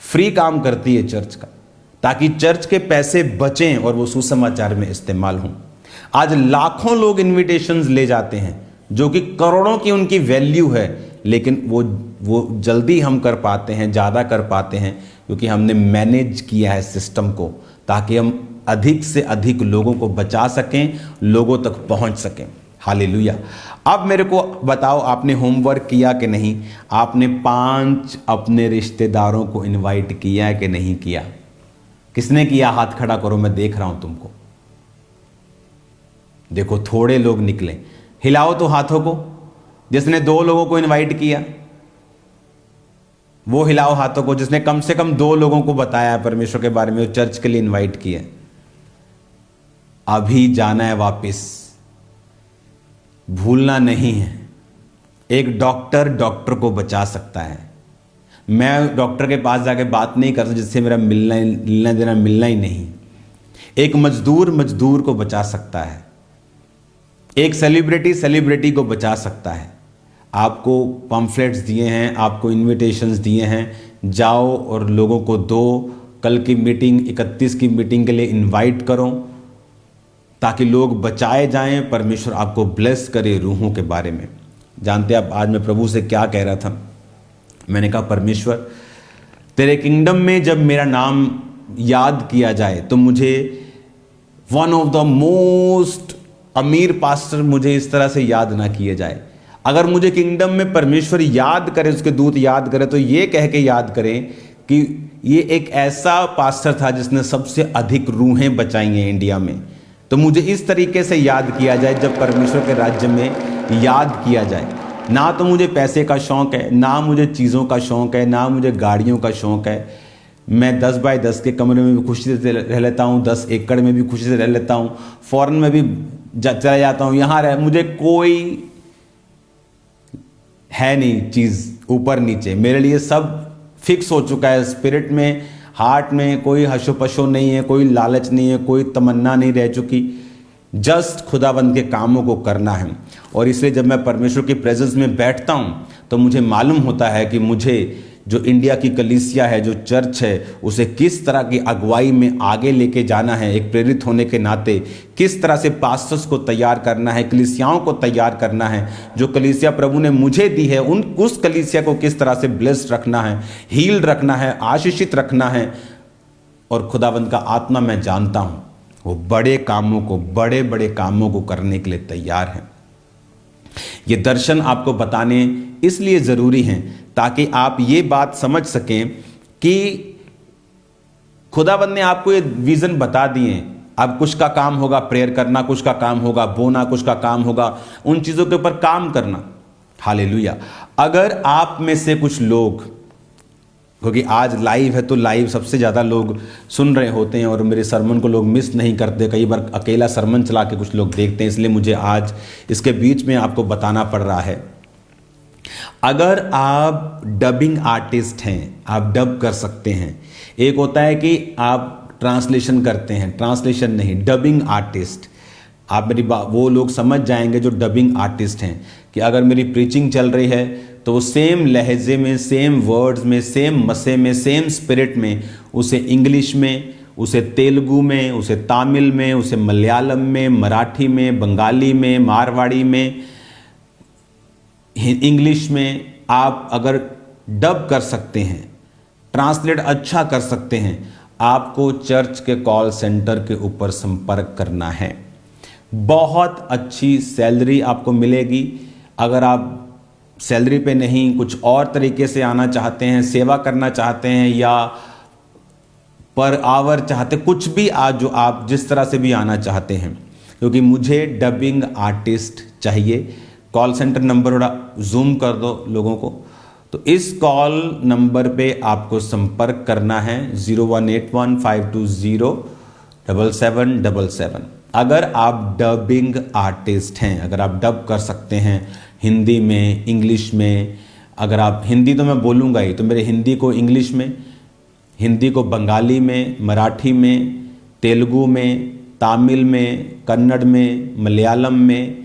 फ्री काम करती है चर्च का, ताकि चर्च के पैसे बचें और वो सुसमाचार में इस्तेमाल हों। आज लाखों लोग इनविटेशंस ले जाते हैं, जो कि करोड़ों की उनकी वैल्यू है, लेकिन वो जल्दी हम कर पाते हैं, ज़्यादा कर पाते हैं, क्योंकि हमने मैनेज किया है सिस्टम को, ताकि हम अधिक से अधिक लोगों को बचा सकें, लोगों तक पहुंच सकें। हालेलुया। अब मेरे को बताओ, आपने होमवर्क किया कि नहीं? आपने 5 अपने रिश्तेदारों को इनवाइट किया है कि नहीं किया? किसने किया? हाथ खड़ा करो, मैं देख रहा हूं तुमको। देखो थोड़े लोग निकले, हिलाओ तो हाथों को। जिसने 2 लोगों को इनवाइट किया वो हिलाओ हाथों को। जिसने कम से कम 2 लोगों को बताया परमेश्वर के बारे में, चर्च के लिए इनवाइट किया। अभी जाना है वापस, भूलना नहीं है। एक डॉक्टर को बचा सकता है। मैं डॉक्टर के पास जाके बात नहीं कर सकता जिससे मेरा मिलना देना मिलना ही नहीं। एक मजदूर को बचा सकता है। एक सेलिब्रिटी को बचा सकता है। आपको पम्फलेट्स दिए हैं, आपको इनविटेशंस दिए हैं, जाओ और लोगों को दो। कल की मीटिंग, 31 की मीटिंग के लिए इनवाइट करो, ताकि लोग बचाए जाएं, परमेश्वर आपको ब्लेस करे रूहों के बारे में। जानते आप आज मैं प्रभु से क्या कह रहा था? मैंने कहा, परमेश्वर तेरे किंगडम में जब मेरा नाम याद किया जाए तो मुझे वन ऑफ द मोस्ट अमीर पास्टर मुझे इस तरह से याद ना किए जाए। अगर मुझे किंगडम में परमेश्वर याद करे, उसके दूत याद करे, तो ये कह के याद करें कि ये एक ऐसा पास्टर था जिसने सबसे अधिक रूहें बचाई हैं इंडिया में। तो मुझे इस तरीके से याद किया जाए जब परमेश्वर के राज्य में याद किया जाए। ना तो मुझे पैसे का शौक़ है, ना मुझे चीज़ों का शौक़ है, ना मुझे गाड़ियों का शौक़ है। मैं 10 बाय 10 के कमरे में भी खुशी से रह लेता हूँ, 10 एकड़ में भी खुशी से रह लेता हूँ, फॉरेन में भी चला जाता हूँ, यहाँ रह, मुझे कोई है नहीं चीज़ ऊपर नीचे, मेरे लिए सब फिक्स हो चुका है। स्पिरिट में, हार्ट में कोई हशो पशो नहीं है, कोई लालच नहीं है, कोई तमन्ना नहीं रह चुकी। जस्ट खुदाबंद के कामों को करना है। और इसलिए जब मैं परमेश्वर की प्रेजेंस में बैठता हूँ तो मुझे मालूम होता है कि मुझे जो इंडिया की कलीसिया है, जो चर्च है, उसे किस तरह की अगुवाई में आगे लेके जाना है। एक प्रेरित होने के नाते किस तरह से पास्टर्स को तैयार करना है, कलीसियाओं को तैयार करना है। जो कलीसिया प्रभु ने मुझे दी है उस कलीसिया को किस तरह से ब्लेस्ड रखना है, हील रखना है, आशीषित रखना है। और खुदावंद का आत्मा मैं जानता हूँ वो बड़े कामों को, बड़े बड़े कामों को करने के लिए तैयार है। ये दर्शन आपको बताने इसलिए ज़रूरी हैं ताकि आप ये बात समझ सकें कि खुदावंद ने आपको ये विज़न बता दिए। अब कुछ का काम होगा प्रेयर करना, कुछ का काम होगा बोना, कुछ का काम होगा उन चीज़ों के ऊपर काम करना। हालेलुया। अगर आप में से कुछ लोग, क्योंकि आज लाइव है तो लाइव सबसे ज़्यादा लोग सुन रहे होते हैं और मेरे सरमन को लोग मिस नहीं करते। कई बार अकेला सरमन चला के कुछ लोग देखते हैं, इसलिए मुझे आज इसके बीच में आपको बताना पड़ रहा है। अगर आप डबिंग आर्टिस्ट हैं, आप डब कर सकते हैं। एक होता है कि आप ट्रांसलेशन करते हैं, ट्रांसलेशन नहीं, डबिंग आर्टिस्ट। आप मेरी बात, वो लोग समझ जाएंगे जो डबिंग आर्टिस्ट हैं कि अगर मेरी प्रीचिंग चल रही है तो सेम लहजे में, सेम वर्ड्स में, सेम मसे में, सेम स्पिरिट में उसे इंग्लिश में, उसे तेलुगु में, उसे तमिल में, उसे मलयालम में, मराठी में, बंगाली में, मारवाड़ी में, इंग्लिश में आप अगर डब कर सकते हैं, ट्रांसलेट अच्छा कर सकते हैं, आपको चर्च के कॉल सेंटर के ऊपर संपर्क करना है। बहुत अच्छी सैलरी आपको मिलेगी। अगर आप सैलरी पे नहीं, कुछ और तरीके से आना चाहते हैं, सेवा करना चाहते हैं या पर आवर चाहते, कुछ भी आज जो आप जिस तरह से भी आना चाहते हैं, क्योंकि मुझे डबिंग आर्टिस्ट चाहिए। कॉल सेंटर नंबर थोड़ा जूम कर दो लोगों को। तो इस कॉल नंबर पे आपको संपर्क करना है 018152077777। अगर आप डबिंग आर्टिस्ट हैं, अगर आप डब कर सकते हैं हिंदी में, इंग्लिश में, अगर आप हिंदी तो मैं बोलूँगा ही, तो मेरे हिंदी को इंग्लिश में, हिंदी को बंगाली में, मराठी में, तेलुगु में, तमिल में, कन्नड़ में, मलयालम में,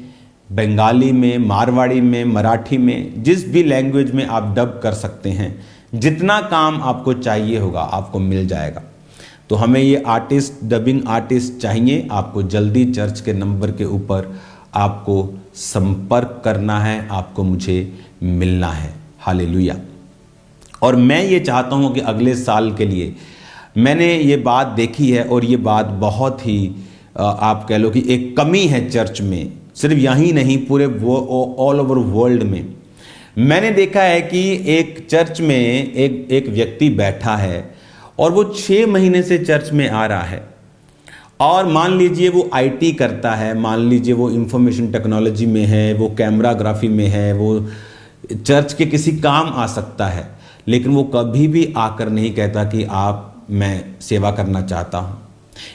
बंगाली में, मारवाड़ी में, मराठी में, जिस भी लैंग्वेज में आप डब कर सकते हैं, जितना काम आपको चाहिए होगा आपको मिल जाएगा। तो हमें ये आर्टिस्ट, डबिंग आर्टिस्ट चाहिए। आपको जल्दी चर्च के नंबर के ऊपर आपको संपर्क करना है, आपको मुझे मिलना है। हालेलुया। और मैं ये चाहता हूँ कि अगले साल के लिए, मैंने ये बात देखी है और ये बात बहुत ही आप कह लो कि एक कमी है चर्च में, सिर्फ यहीं नहीं पूरे ऑल ओवर वर्ल्ड में। मैंने देखा है कि एक चर्च में एक व्यक्ति बैठा है और वो 6 महीने से चर्च में आ रहा है, और मान लीजिए वो आईटी करता है, मान लीजिए वो इंफॉर्मेशन टेक्नोलॉजी में है, वो कैमराग्राफी में है, वो चर्च के किसी काम आ सकता है, लेकिन वो कभी भी आकर नहीं कहता कि मैं सेवा करना चाहता हूँ।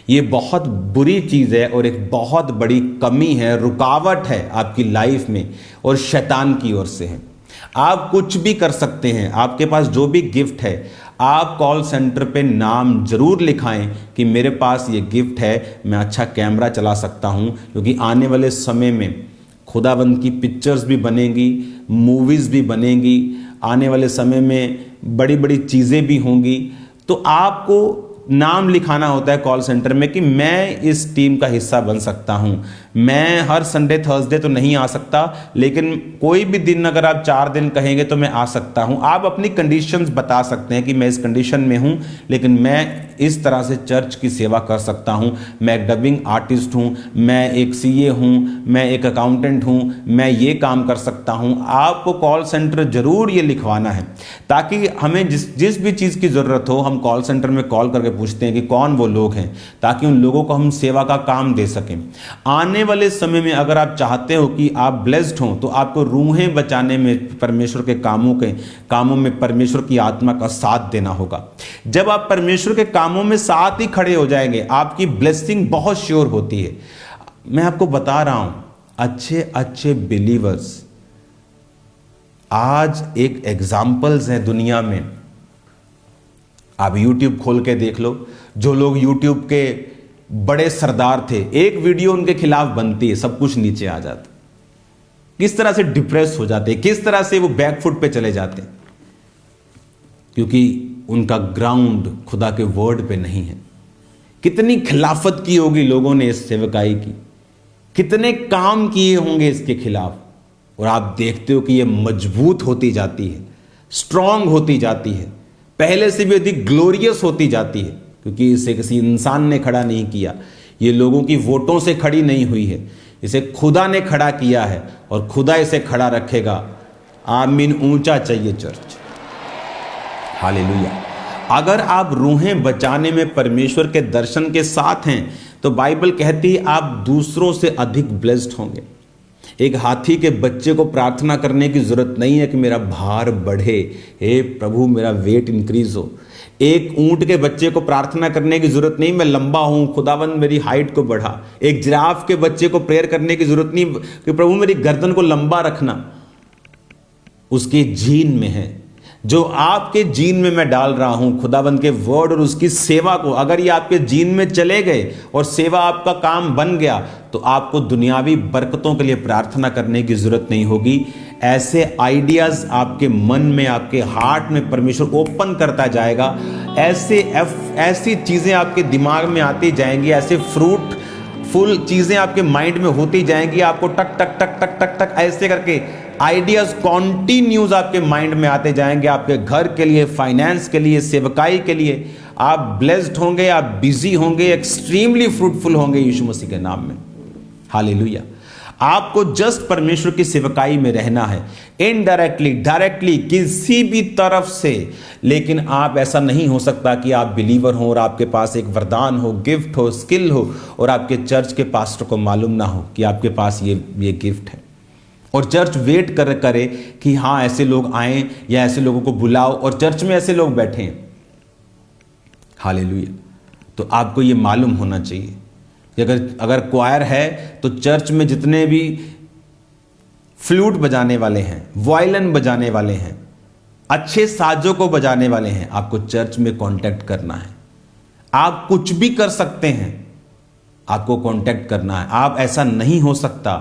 ये बहुत बुरी चीज़ है और एक बहुत बड़ी कमी है, रुकावट है आपकी लाइफ में, और शैतान की ओर से है। आप कुछ भी कर सकते हैं, आपके पास जो भी गिफ्ट है, आप कॉल सेंटर पे नाम जरूर लिखाएं कि मेरे पास ये गिफ्ट है, मैं अच्छा कैमरा चला सकता हूँ, क्योंकि आने वाले समय में खुदाबंद की पिक्चर्स भी बनेंगी, मूवीज़ भी बनेंगी, आने वाले समय में बड़ी बड़ी चीज़ें भी होंगी। तो आपको नाम लिखाना होता है कॉल सेंटर में कि मैं इस टीम का हिस्सा बन सकता हूं। मैं हर संडे थर्सडे तो नहीं आ सकता, लेकिन कोई भी दिन अगर आप 4 दिन कहेंगे तो मैं आ सकता हूं। आप अपनी कंडीशंस बता सकते हैं कि मैं इस कंडीशन में हूं, लेकिन मैं इस तरह से चर्च की सेवा कर सकता हूं। मैं एक डबिंग आर्टिस्ट हूं, मैं एक सीए हूं, मैं एक अकाउंटेंट हूं, मैं ये काम कर सकता हूं। आपको कॉल सेंटर जरूर ये लिखवाना है, ताकि हमें जिस भी चीज़ की ज़रूरत हो, हम कॉल सेंटर में कॉल करके पूछते हैं कि कौन वो लोग हैं, ताकि उन लोगों को हम सेवा का काम दे सकें। आने वाले समय में अगर आप चाहते हो कि आप ब्लेस्ड हों, तो आपको रूहें बचाने में, परमेश्वर के कामों में परमेश्वर की आत्मा का साथ देना होगा। जब आप परमेश्वर के कामों में साथ ही खड़े हो जाएंगे, आपकी ब्लेसिंग बहुत श्योर होती है। मैं आपको बता रहा हूं, अच्छे अच्छे बिलीवर्स आज एक एग्जाम्पल्स हैं दुनिया में, आप YouTube खोल के देख लो, जो लोग YouTube के बड़े सरदार थे, एक वीडियो उनके खिलाफ बनती है, सब कुछ नीचे आ जाता, किस तरह से डिप्रेस हो जाते हैं, किस तरह से वो बैकफुट पे चले जाते हैं, क्योंकि उनका ग्राउंड खुदा के वर्ड पे नहीं है। कितनी खिलाफत की होगी लोगों ने इस सेवकाई की, कितने काम किए होंगे इसके खिलाफ, और आप देखते हो कि ये मजबूत होती जाती है, स्ट्रांग होती जाती है, पहले से भी अधिक ग्लोरियस होती जाती है, क्योंकि इसे किसी इंसान ने खड़ा नहीं किया, ये लोगों की वोटों से खड़ी नहीं हुई है, इसे खुदा ने खड़ा किया है और खुदा इसे खड़ा रखेगा। आमीन। ऊंचा चाहिए चर्च। हालेलुया। अगर आप रूहें बचाने में परमेश्वर के दर्शन के साथ हैं तो बाइबल कहती है आप दूसरों से अधिक ब्लेस्ड होंगे। एक हाथी के बच्चे को प्रार्थना करने की जरूरत नहीं है कि मेरा भार बढ़े, हे प्रभु मेरा वेट इंक्रीज हो। एक ऊंट के बच्चे को प्रार्थना करने की जरूरत नहीं मैं लंबा हूं, खुदावंद मेरी हाइट को बढ़ा। एक जिराफ के बच्चे को प्रेयर करने की जरूरत नहीं कि प्रभु मेरी गर्दन को लंबा रखना। उसके जीन में है, जो आपके जीन में मैं डाल रहा हूं, खुदावंद के वर्ड और उसकी सेवा को, अगर ये आपके जीन में चले गए और सेवा आपका काम बन गया तो आपको दुनियावी बरकतों के लिए प्रार्थना करने की जरूरत नहीं होगी। ऐसे आइडियाज आपके मन में, आपके हार्ट में परमेश्वर ओपन करता जाएगा। ऐसी चीजें आपके दिमाग में आती जाएंगी, ऐसे फ्रूटफुल चीजें आपके माइंड में होती जाएंगी। आपको टक टक टक टक टक टक ऐसे करके आइडियाज कॉन्टिन्यूज आपके माइंड में आते जाएंगे, आपके घर के लिए, फाइनेंस के लिए, सेवकाई के लिए। आप ब्लेस्ड होंगे, आप बिजी होंगे, एक्सट्रीमली फ्रूटफुल होंगे यीशु मसीह के नाम में। हालेलुया। आपको जस्ट परमेश्वर की सेवकाई में रहना है, इनडायरेक्टली, डायरेक्टली, किसी भी तरफ से। लेकिन आप ऐसा नहीं हो सकता कि आप बिलीवर हो और आपके पास एक वरदान हो, गिफ्ट हो, स्किल हो और आपके चर्च के पास्टर को मालूम ना हो कि आपके पास ये गिफ्ट है, और चर्च वेट करे कि हाँ ऐसे लोग आए या ऐसे लोगों को बुलाओ और चर्च में ऐसे लोग बैठे हैं। हालेलुया। तो आपको ये मालूम होना चाहिए कि अगर क्वायर है तो चर्च में जितने भी फ्लूट बजाने वाले हैं, वायलिन बजाने वाले हैं, अच्छे साजों को बजाने वाले हैं, आपको चर्च में कांटेक्ट करना है। आप कुछ भी कर सकते हैं, आपको कांटेक्ट करना है। आप ऐसा नहीं हो सकता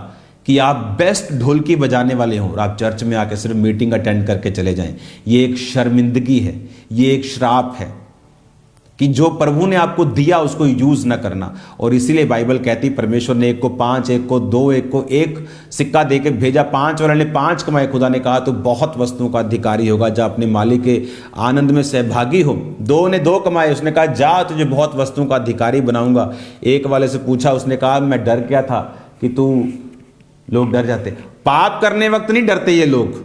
कि आप बेस्ट ढोलकी बजाने वाले हों और आप चर्च में आके सिर्फ मीटिंग अटेंड करके चले जाएं। ये एक शर्मिंदगी है, ये एक श्राप है कि जो प्रभु ने आपको दिया उसको यूज ना करना। और इसीलिए बाइबल कहती परमेश्वर ने एक को 5, एक को 2, एक को 1 सिक्का देके भेजा, 5 वाले ने 5 कमाए। खुदा ने कहा तो बहुत वस्तुओं का अधिकारी होगा, जा अपने मालिक के आनंद में सहभागी हो। 2 ने 2 कमाए, उसने कहा जा तुझे बहुत वस्तुओं का अधिकारी बनाऊंगा। एक वाले से पूछा, उसने कहा मैं डर गया था कि तू, लोग डर जाते, पाप करने वक्त नहीं डरते ये लोग,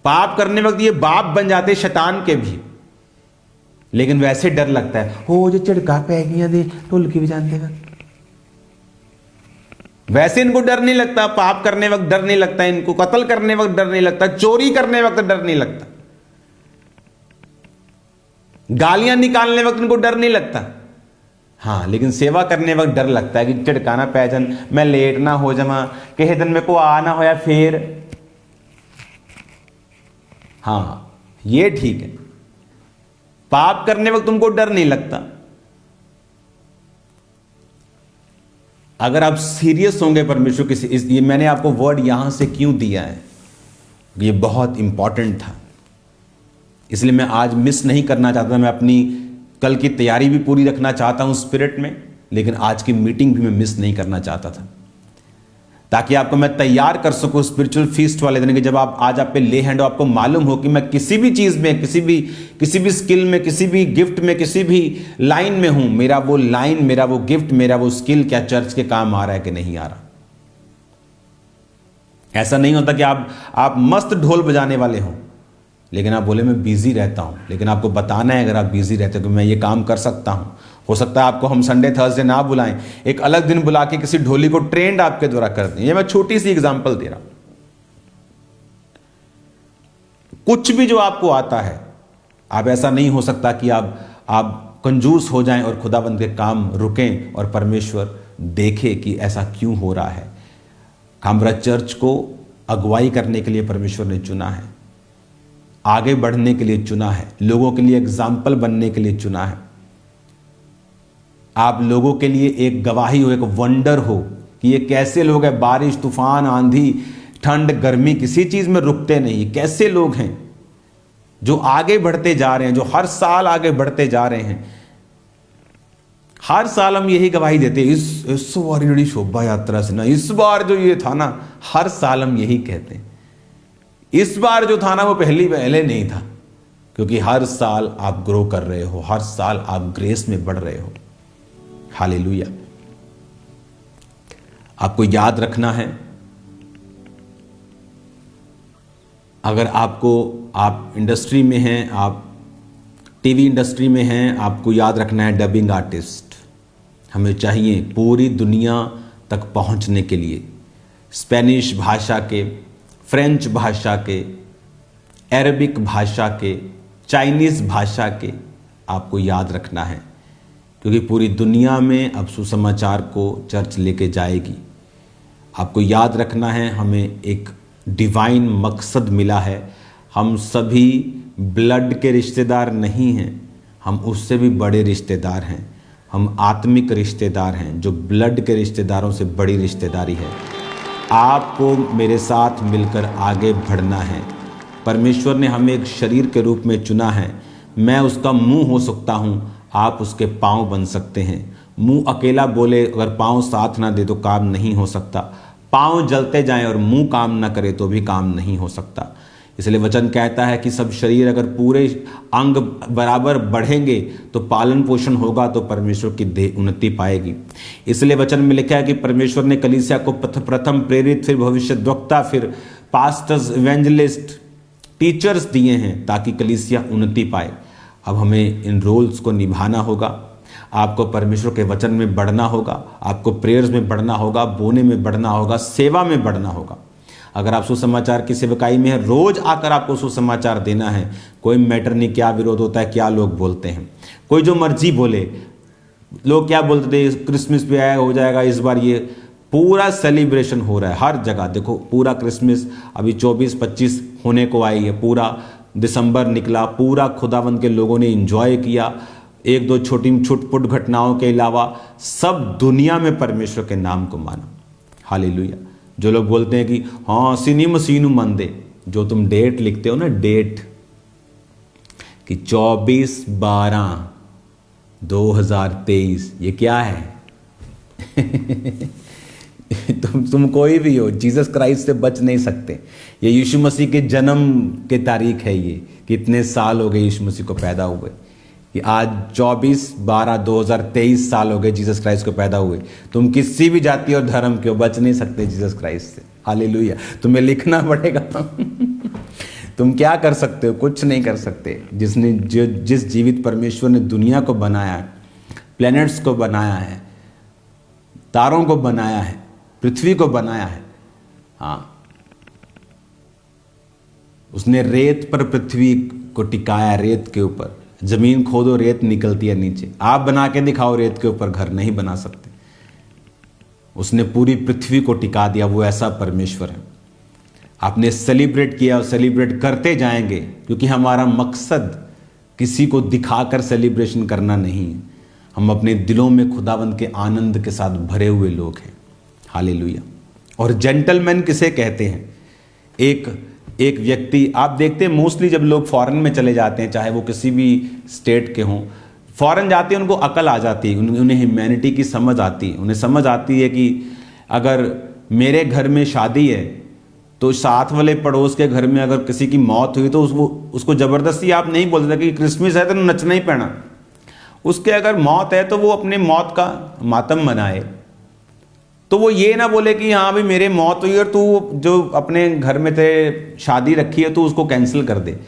पाप करने वक्त ये बाप बन जाते शैतान के भी, लेकिन वैसे डर लगता है, हो जो चिड़का पै गया दे ढोलकी भी जानते हैं। वैसे इनको डर नहीं लगता, पाप करने वक्त डर नहीं लगता, इनको कत्ल करने वक्त डर नहीं लगता, चोरी करने वक्त डर नहीं लगता, गालियां निकालने वक्त इनको डर नहीं लगता। हाँ, लेकिन सेवा करने वक्त डर लगता है कि चिड़काना पैजन, मैं लेट ना हो जावा, कहे दिन में को आ ना होया फिर। हाँ, ये ठीक है। पाप करने वक्त तुमको डर नहीं लगता। अगर आप सीरियस होंगे परमेश्वर की, ये मैंने आपको वर्ड यहां से क्यों दिया है, ये बहुत इंपॉर्टेंट था, इसलिए मैं आज मिस नहीं करना चाहता। मैं अपनी कल की तैयारी भी पूरी रखना चाहता हूं स्पिरिट में, लेकिन आज की मीटिंग भी मैं मिस नहीं करना चाहता था, ताकि आपको मैं तैयार कर सकूं स्पिरिचुअल फीस्ट वाले दिन के, जब आप आज आप पे ले हैंड हो, आपको मालूम हो कि मैं किसी भी चीज में, किसी भी स्किल में, किसी भी गिफ्ट में, किसी भी लाइन में हूं, मेरा वो लाइन, मेरा वो गिफ्ट, मेरा वो स्किल क्या चर्च के काम आ रहा है कि नहीं आ रहा। ऐसा नहीं होता कि आप मस्त ढोल बजाने वाले हो लेकिन आप बोले मैं बिजी रहता हूं। लेकिन आपको बताना है, अगर आप बिजी रहते हो कि मैं ये काम कर सकता हूं। हो सकता है आपको हम संडे थर्सडे ना बुलाएं, एक अलग दिन बुला के किसी ढोली को ट्रेंड आपके द्वारा कर दें। ये मैं छोटी सी एग्जांपल दे रहा हूं। कुछ भी जो आपको आता है, आप ऐसा नहीं हो सकता कि आप कंजूस हो जाएं और खुदाबंद के काम रुकें और परमेश्वर देखे कि ऐसा क्यों हो रहा है। हमारा चर्च को अगुवाई करने के लिए परमेश्वर ने चुना है, आगे बढ़ने के लिए चुना है, लोगों के लिए एग्जाम्पल बनने के लिए चुना है। आप लोगों के लिए एक गवाही हो, एक वंडर हो कि ये कैसे लोग हैं, बारिश, तूफान, आंधी, ठंड, गर्मी, किसी चीज में रुकते नहीं, कैसे लोग हैं जो आगे बढ़ते जा रहे हैं, जो हर साल आगे बढ़ते जा रहे हैं। हर साल हम यही गवाही देते हैं, इस बार बड़ी शोभा यात्रा से ना, इस बार जो ये था ना, हर साल हम यही कहते हैं, इस बार जो था ना वो पहले नहीं था, क्योंकि हर साल आप ग्रो कर रहे हो, हर साल आप ग्रेस में बढ़ रहे हो। हालेलुया। आपको याद रखना है, अगर आप इंडस्ट्री में हैं, आप टीवी इंडस्ट्री में हैं, आपको याद रखना है डबिंग आर्टिस्ट हमें चाहिए पूरी दुनिया तक पहुंचने के लिए। स्पेनिश भाषा के, फ्रेंच भाषा के, अरबिक भाषा के, चाइनीज़ भाषा के आपको याद रखना है, क्योंकि पूरी दुनिया में अब सुसमाचार को चर्च लेके जाएगी। आपको याद रखना है, हमें एक डिवाइन मकसद मिला है। हम सभी ब्लड के रिश्तेदार नहीं हैं, हम उससे भी बड़े रिश्तेदार हैं। हम आत्मिक रिश्तेदार हैं, जो ब्लड के रिश्तेदारों से बड़ी रिश्तेदारी है। आपको मेरे साथ मिलकर आगे बढ़ना है। परमेश्वर ने हमें एक शरीर के रूप में चुना है। मैं उसका मुंह हो सकता हूँ, आप उसके पाँव बन सकते हैं। मुंह अकेला बोले, अगर पाँव साथ ना दे तो काम नहीं हो सकता। पाँव जलते जाएं और मुंह काम ना करे तो भी काम नहीं हो सकता। इसलिए वचन कहता है कि सब शरीर अगर पूरे अंग बराबर बढ़ेंगे तो पालन पोषण होगा, तो परमेश्वर की देह उन्नति पाएगी। इसलिए वचन में लिखा है कि परमेश्वर ने कलीसिया को प्रथम प्रेरित, फिर भविष्यद्वक्ता, फिर पास्टर्स, इवेंजलिस्ट, टीचर्स दिए हैं ताकि कलीसिया उन्नति पाए। अब हमें इन रोल्स को निभाना होगा। आपको परमेश्वर के वचन में बढ़ना होगा, आपको प्रेयर्स में बढ़ना होगा, बोने में बढ़ना होगा, सेवा में बढ़ना होगा। अगर आप सुसमाचार की सेवकाई में है, रोज आकर आपको सुसमाचार देना है। कोई मैटर नहीं क्या विरोध होता है, क्या लोग बोलते हैं, कोई जो मर्जी बोले। लोग क्या बोलते थे, क्रिसमस पे आया हो जाएगा इस बार, ये पूरा सेलिब्रेशन हो रहा है हर जगह। देखो पूरा क्रिसमस अभी 24-25 होने को आई है, पूरा दिसंबर निकला, पूरा खुदावंद के लोगों ने एंजॉय किया। एक दो छोटी छुटपुट घटनाओं के अलावा सब दुनिया में परमेश्वर के नाम को माना। हालेलुया। जो लोग बोलते हैं कि हाँ सिनी मसीनू मन दे, जो तुम डेट लिखते हो ना, डेट कि 24/12/2023, ये क्या है? तुम कोई भी हो, जीसस क्राइस्ट से बच नहीं सकते। ये यीशु मसीह के जन्म के तारीख है, ये कितने साल हो गए यीशु मसीह को पैदा हुए, कि आज 24/12/2023 साल हो गए जीसस क्राइस्ट को पैदा हुए। तुम किसी भी जाति और धर्म के हो, बच नहीं सकते जीसस क्राइस्ट से। हालेलुया। तुम्हें लिखना पड़ेगा। तुम क्या कर सकते हो? कुछ नहीं कर सकते। जिस जीवित परमेश्वर ने दुनिया को बनाया है, प्लैनेट्स को बनाया है, तारों को बनाया है, पृथ्वी को बनाया है, हाँ, उसने रेत पर पृथ्वी को टिकाया, रेत के ऊपर। जमीन खोदो, रेत निकलती है नीचे। आप बना के दिखाओ, रेत के ऊपर घर नहीं बना सकते। उसने पूरी पृथ्वी को टिका दिया। वो ऐसा परमेश्वर है। आपने सेलिब्रेट किया और सेलिब्रेट करते जाएंगे, क्योंकि हमारा मकसद किसी को दिखाकर सेलिब्रेशन करना नहीं है। हम अपने दिलों में खुदावंद के आनंद के साथ भरे हुए लोग हैं। हालेलुया। और जेंटलमैन किसे कहते हैं? एक व्यक्ति, आप देखते हैं मोस्टली जब लोग फॉरेन में चले जाते हैं, चाहे वो किसी भी स्टेट के हों, फॉरेन जाते हैं उनको अकल आ जाती है, उन्हें ह्यूमैनिटी की समझ आती है। उन्हें समझ आती है कि अगर मेरे घर में शादी है तो साथ वाले पड़ोस के घर में अगर किसी की मौत हुई तो उसको ज़बरदस्ती आप नहीं बोल सकते कि क्रिसमस है तो नचना ही पैना। उसके अगर मौत है तो वो अपने मौत का मातम मनाए। तो वो ये ना बोले कि हाँ भाई मेरे मौत हुई और तू जो अपने घर में ते शादी रखी है तो उसको कैंसिल कर दे।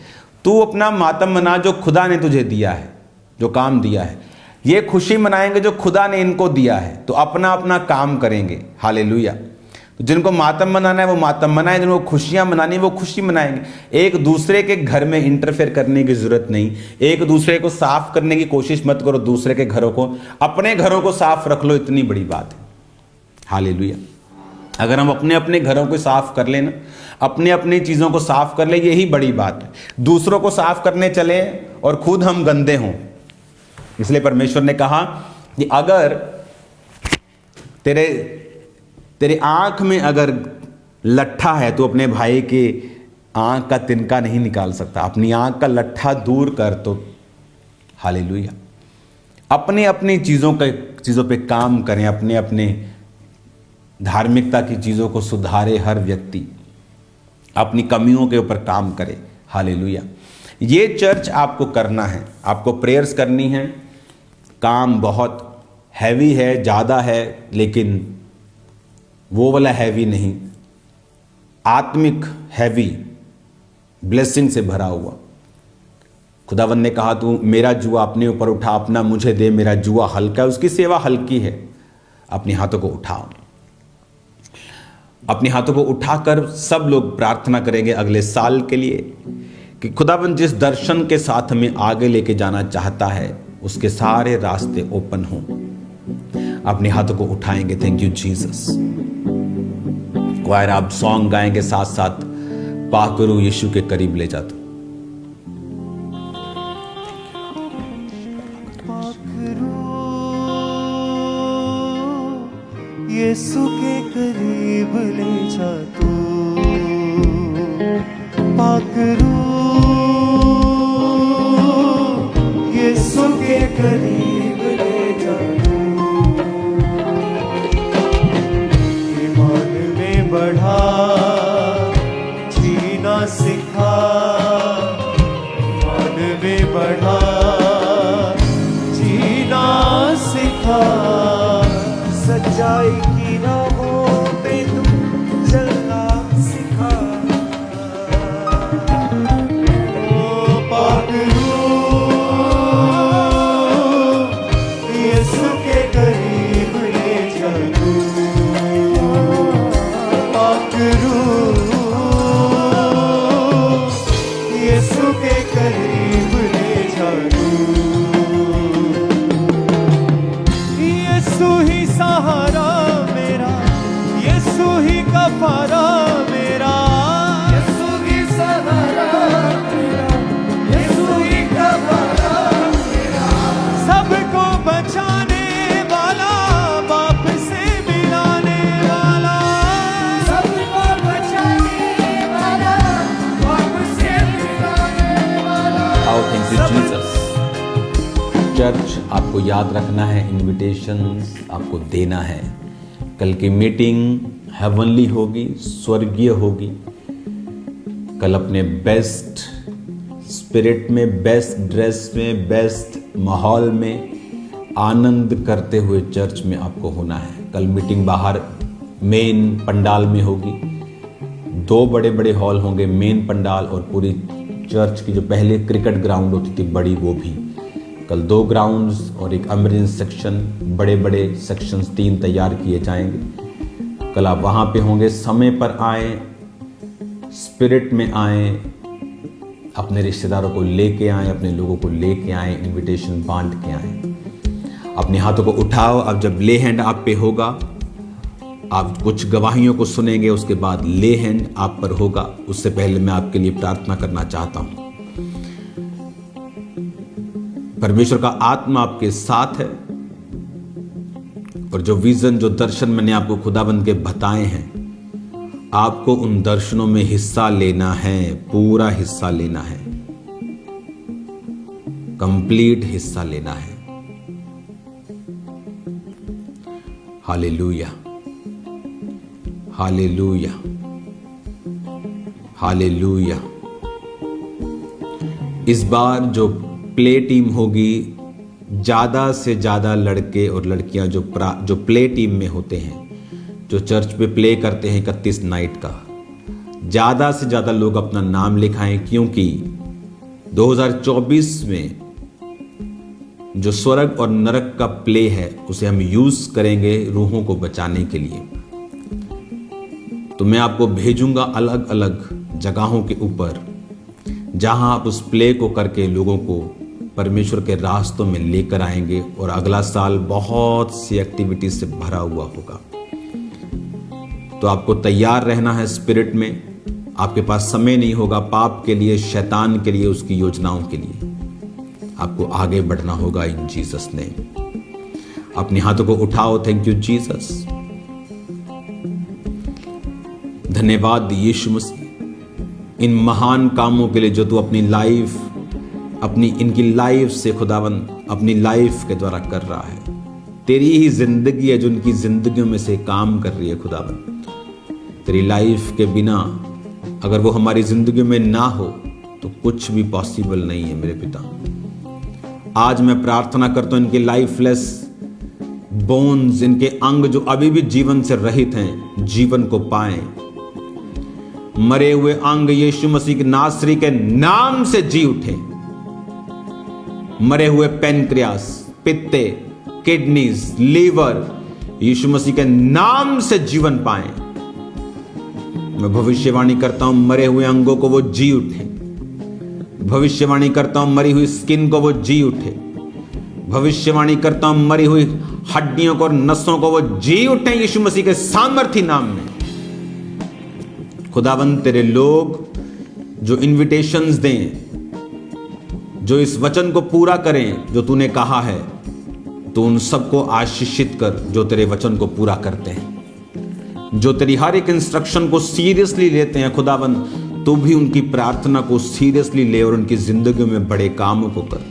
तू अपना मातम मना जो खुदा ने तुझे दिया है, जो काम दिया है। ये खुशी मनाएंगे जो खुदा ने इनको दिया है, तो अपना अपना काम करेंगे। हालेलुया। तो जिनको मातम मनाना है वो मातम मनाएं, जिनको खुशियां मनानी है वो खुशी मनाएंगे। एक दूसरे के घर में इंटरफेयर करने की जरूरत नहीं। एक दूसरे को साफ करने की कोशिश मत करो, दूसरे के घरों को, अपने घरों को साफ रख लो, इतनी बड़ी बात है। हालेलुया। अगर हम अपने अपने घरों को साफ कर लें ना, अपने अपनी चीज़ों को साफ कर ले, यही बड़ी बात है। दूसरों को साफ करने चले और खुद हम गंदे हों। इसलिए परमेश्वर ने कहा कि अगर तेरे आंख में अगर लट्ठा है तो अपने भाई के आंख का तिनका नहीं निकाल सकता। अपनी आंख का लट्ठा दूर कर तो हालेलुया। अपने अपनी चीज़ों पे काम करें, अपने अपने धार्मिकता की चीज़ों को सुधारे। हर व्यक्ति अपनी कमियों के ऊपर काम करे। हालेलुया। ये चर्च आपको करना है, आपको प्रेयर्स करनी है। काम बहुत हैवी है, ज़्यादा है, लेकिन वो वाला हैवी नहीं, आत्मिक हैवी, ब्लेसिंग से भरा हुआ। खुदावंद ने कहा तू मेरा जुआ अपने ऊपर उठा, अपना मुझे दे, मेरा जुआ हल्का है। उसकी सेवा हल्की है। अपने हाथों को उठाओ, अपने हाथों को उठाकर सब लोग प्रार्थना करेंगे अगले साल के लिए कि खुदावंद जिस दर्शन के साथ हमें आगे लेके जाना चाहता है उसके सारे रास्ते ओपन हों। अपने हाथों को उठाएंगे। Thank you Jesus. क्वायर आप सॉन्ग गाएंगे, साथ साथ पाकरू यीशु के करीब ले जाता। यीशु के करीब ले जा तू, पाकरू यीशु के करीब ले जा तू। ईमान में बढ़ा, जीना सिखा, ईमान में बढ़ा, जीना सिखा। सच्चाई की राहों पे तू चलना सिखा। ओ पाकरू यीशु के करीब ले जा तू, पाकरू यीशु के करीब ले जा तू। यीशु ही सहारा मेरा, यीशु ही कफारा मेरा, यीशु ही सहारा मेरा, यीशु ही कफारा मेरा। सबको बचाने वाला, बाप से मिलाने वाला, सबको बचाने वाला, बाप से मिलाने वाला। Thank you Jesus. चर्च आपको याद रखना है, इनविटेशंस आपको देना है। कल की मीटिंग हेवनली होगी, स्वर्गीय होगी। कल अपने बेस्ट स्पिरिट में, बेस्ट ड्रेस में, बेस्ट माहौल में आनंद करते हुए चर्च में आपको होना है। कल मीटिंग बाहर मेन पंडाल में होगी। 2 बड़े बड़े हॉल होंगे, मेन पंडाल और पूरी चर्च की जो पहले क्रिकेट ग्राउंड होती थी बड़ी, वो भी। कल 2 ग्राउंड्स और एक इमरजेंसी सेक्शन, बड़े बड़े सेक्शंस 3 तैयार किए जाएंगे। कल आप वहाँ पे होंगे। समय पर आए, स्पिरिट में आए, अपने रिश्तेदारों को लेके आए, अपने लोगों को लेके आए, इनविटेशन बांट के आए। अपने हाथों को उठाओ। अब जब ले हैंड आप पे होगा, आप कुछ गवाहियों को सुनेंगे, उसके बाद ले हैंड आप पर होगा। उससे पहले मैं आपके लिए प्रार्थना करना चाहता हूँ। परमेश्वर का आत्मा आपके साथ है और जो विजन, जो दर्शन मैंने आपको खुदाबंद के बताए हैं, आपको उन दर्शनों में हिस्सा लेना है, पूरा हिस्सा लेना है, कंप्लीट हिस्सा लेना है। Hallelujah, hallelujah, hallelujah. इस बार जो प्ले टीम होगी, ज़्यादा से ज़्यादा लड़के और लड़कियां जो प्ले टीम में होते हैं, जो चर्च पे प्ले करते हैं 31 नाइट का, ज़्यादा से ज़्यादा लोग अपना नाम लिखाएं, क्योंकि 2024 में जो स्वर्ग और नरक का प्ले है उसे हम यूज़ करेंगे रूहों को बचाने के लिए। तो मैं आपको भेजूंगा अलग अलग जगहों के ऊपर, जहां आप उस प्ले को करके लोगों को परमेश्वर के रास्तों में लेकर आएंगे और अगला साल बहुत सी एक्टिविटी से भरा हुआ होगा। तो आपको तैयार रहना है स्पिरिट में। आपके पास समय नहीं होगा पाप के लिए, शैतान के लिए, उसकी योजनाओं के लिए। आपको आगे बढ़ना होगा इन जीसस नेम। अपने हाथों को उठाओ। Thank you Jesus. धन्यवाद यीशु मसीह इन महान कामों के लिए जो तू अपनी लाइफ, इनकी लाइफ से खुदावन अपनी लाइफ के द्वारा कर रहा है। तेरी ही जिंदगी है जो उनकी जिंदगियों में से काम कर रही है खुदावन। तेरी लाइफ के बिना अगर वो हमारी जिंदगी में ना हो तो कुछ भी पॉसिबल नहीं है मेरे पिता। आज मैं प्रार्थना करता हूं इनके लाइफलेस बोन्स, इनके अंग जो अभी भी जीवन से रहित हैं, जीवन को पाएं। मरे हुए अंग यीशु मसीह के नासरी के नाम से जी उठे। मरे हुए पेनक्रियास, पित्ते, किडनीज, लीवर यीशु मसीह के नाम से जीवन पाएं। मैं भविष्यवाणी करता हूं मरे हुए अंगों को वो जी उठे। भविष्यवाणी करता हूं मरी हुई स्किन को वो जी उठे। भविष्यवाणी करता हूं मरी हुई हड्डियों को और नसों को वो जी उठे यीशु मसीह के सामर्थी नाम में। खुदावंद तेरे लोग जो इनविटेशंस दें, जो इस वचन को पूरा करें जो तूने कहा है, तो उन सबको आशीषित कर जो तेरे वचन को पूरा करते हैं, जो तेरी हर एक इंस्ट्रक्शन को सीरियसली लेते हैं। खुदावंद तू भी उनकी प्रार्थना को सीरियसली ले और उनकी जिंदगी में बड़े कामों को कर।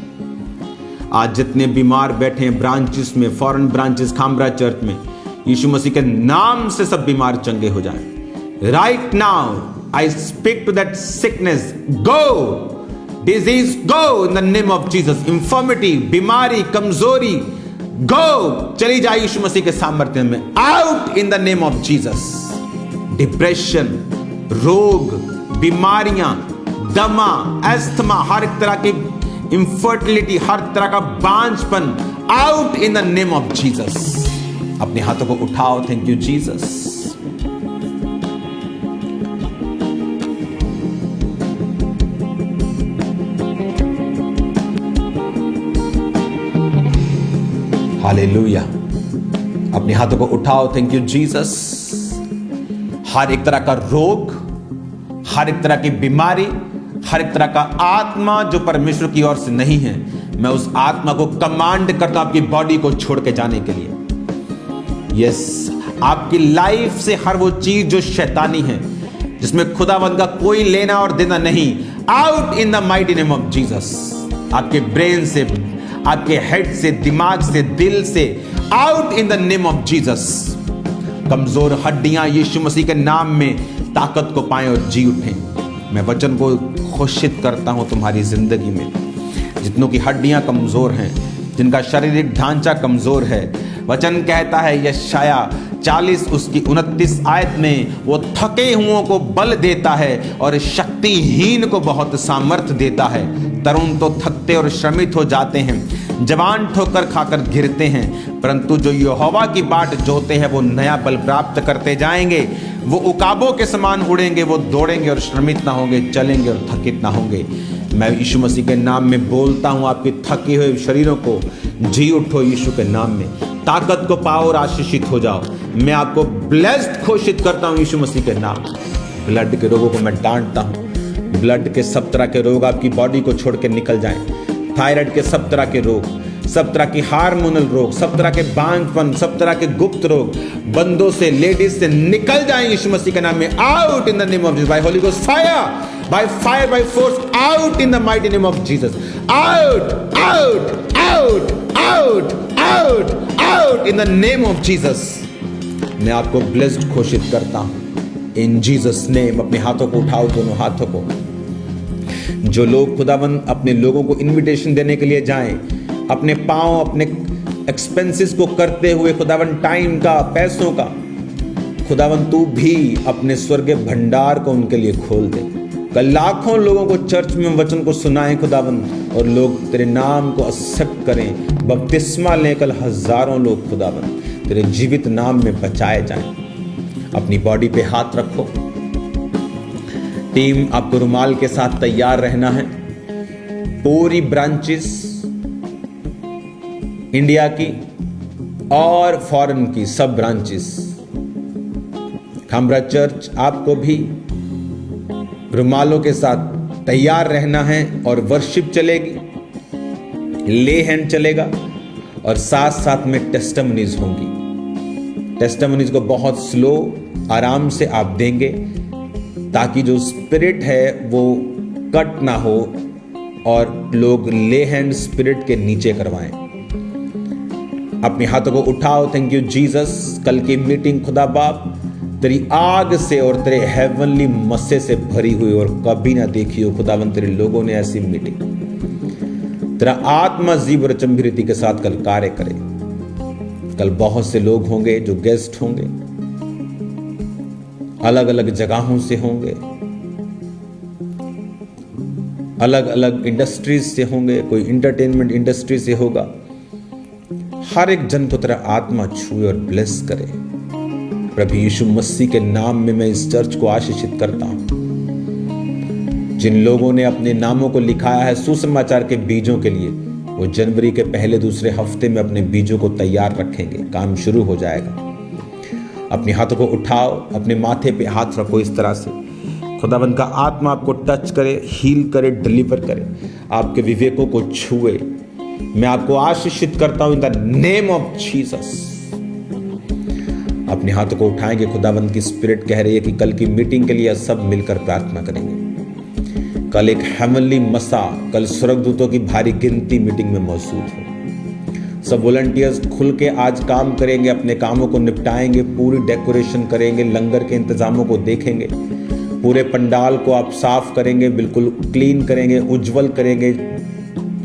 आज जितने बीमार बैठे हैं ब्रांचेस में, फॉरेन ब्रांचेस, खामरा चर्च में, यीशु मसीह के नाम से सब बीमार चंगे हो जाएं। Right now I speak to that sickness, go disease, go in the name of Jesus. Infirmity, बीमारी, कमजोरी, गो, चली जाए यीशु मसीह के सामर्थ्य में। Out in the name of Jesus. Depression, रोग, बीमारियां, दमा, एस्थमा, हर एक तरह की इंफर्टिलिटी, हर तरह का बांझपन, out in the name of Jesus. अपने हाथों को उठाओ। Thank you Jesus. हालेलुया। अपने हाथों को उठाओ। Thank you Jesus. हर एक तरह का रोग, हर एक तरह की बीमारी, हर एक तरह का आत्मा जो परमेश्वर की ओर से नहीं है, मैं उस आत्मा को कमांड करता हूं आपकी बॉडी को छोड़ के जाने के लिए। यस, आपकी लाइफ से हर वो चीज जो शैतानी है, जिसमें खुदावंद का कोई लेना और देना नहीं, out in the mighty name of Jesus. आपके ब्रेन से, आपके हेड से, दिमाग से, दिल से, out in the name of Jesus. कमजोर हड्डियां यीशु मसीह के नाम में ताकत को पाएं और जी उठें। मैं वचन को घोषित करता हूं तुम्हारी जिंदगी में। जितनों की हड्डियां कमजोर हैं, जिनका शारीरिक ढांचा कमजोर है, वचन कहता है यशाया 40 उसकी 29 आयत में, वो थके हुओं को बल देता है और शक्तिहीन को बहुत सामर्थ्य देता है। तरुण तो थकते और श्रमित हो जाते हैं, जवान ठोकर खाकर गिरते हैं, परंतु जो यहोवा की बाट जोते हैं वो नया बल प्राप्त करते जाएंगे। वो उकाबों के समान उड़ेंगे, वो दौड़ेंगे और श्रमित ना होंगे, चलेंगे और थकित ना होंगे। मैं यीशु मसीह के नाम में बोलता हूं, आपके थके हुए शरीरों को जी उठो यीशु के नाम में, ताकत को पाओ और आशीषित हो जाओ। मैं आपको ब्लेस्ड घोषित करता हूं यीशु मसीह के नाम। ब्लड के रोगों को मैं डांटता हूं। ब्लड के सब तरह के रोग आपकी बॉडी को छोड़ के निकल जाएं। थायराइड के सब तरह के रोग, सब तरह की हार्मोनल रोग, सब तरह के बांझपन, सब तरह के गुप्त रोग बंदों से, लेडीज से निकल जाएं यीशु मसीह के नाम में। Out in the name of Jesus, by holy ghost fire, by fire, by force, out in the mighty name of Jesus. Out, out, out, out, out, out in the name of Jesus. मैं आपको blessed घोषित करता हूं in Jesus name। अपने हाथों को उठाओ, दोनों हाथों को। जो लोग खुदावंद अपने लोगों को इनविटेशन देने के लिए जाएं, अपने पांव, अपने एक्सपेंसेस को करते हुए, खुदावंद टाइम का, पैसों का, खुदावंद तू भी अपने स्वर्गीय भंडार को उनके लिए खोल दे। कल लाखों लोगों को चर्च में वचन को सुनाएं खुदावंद, और लोग तेरे नाम को एक्सेप्ट करें, बपतिस्मा लें। कल हजारों लोग खुदावंद तेरे जीवित नाम में बचाए जाएं। अपनी बॉडी पे हाथ रखो। टीम, आपको रुमाल के साथ तैयार रहना है। पूरी ब्रांचेस, इंडिया की और फॉरेन की सब ब्रांचेस, हमारा चर्च आपको भी रुमालों के साथ तैयार रहना है और वर्शिप चलेगी, ले हैंड चलेगा और साथ साथ में टेस्टिमनीज होंगी। टेस्टिमनीज को बहुत स्लो आराम से आप देंगे ताकि जो स्पिरिट है वो कट ना हो और लोग ले हैंड स्पिरिट के नीचे करवाएं। अपने हाथों को उठाओ। Thank you Jesus. कल की मीटिंग खुदा बाप तेरी आग से और तेरे हेवनली मस्से से भरी हुई और कभी ना देखी हो खुदावन तेरे लोगों ने ऐसी मीटिंग। तेरा आत्मा जीव और चंभिरीति के साथ कल कार्य करे। कल बहुत से लोग होंगे जो गेस्ट होंगे, अलग अलग जगहों से होंगे, अलग अलग इंडस्ट्रीज से होंगे, कोई इंटरटेनमेंट इंडस्ट्री से होगा। हर एक जन को तेरा आत्मा छुए और ब्लेस करे। प्रभु यीशु मसीह के नाम में मैं इस चर्च को आशीषित करता हूं। जिन लोगों ने अपने नामों को लिखाया है सुसमाचार के बीजों के लिए, वो जनवरी के पहले दूसरे हफ्ते में अपने बीजों को तैयार रखेंगे। काम शुरू हो जाएगा। अपने हाथों को उठाओ, अपने माथे पे हाथ रखो इस तरह से। खुदावंद का आत्मा आपको टच करे, हील करे, डिलीवर करे, आपके विवेकों को छुए। मैं आपको आशीषित करता हूं इन द नेम ऑफ जीसस। अपने हाथों को उठाएंगे। खुदावंद की स्पिरिट कह रही है कि कल की मीटिंग के लिए सब मिलकर प्रार्थना करेंगे। कल एक हेवनली मसा, कल स्वर्गदूतों की भारी गिनती मीटिंग में मौजूद हो। सब वॉलंटियर्स खुल के आज काम करेंगे, अपने कामों को निपटाएंगे, पूरी डेकोरेशन करेंगे, लंगर के इंतजामों को देखेंगे, पूरे पंडाल को आप साफ करेंगे, बिल्कुल क्लीन करेंगे, उज्जवल करेंगे,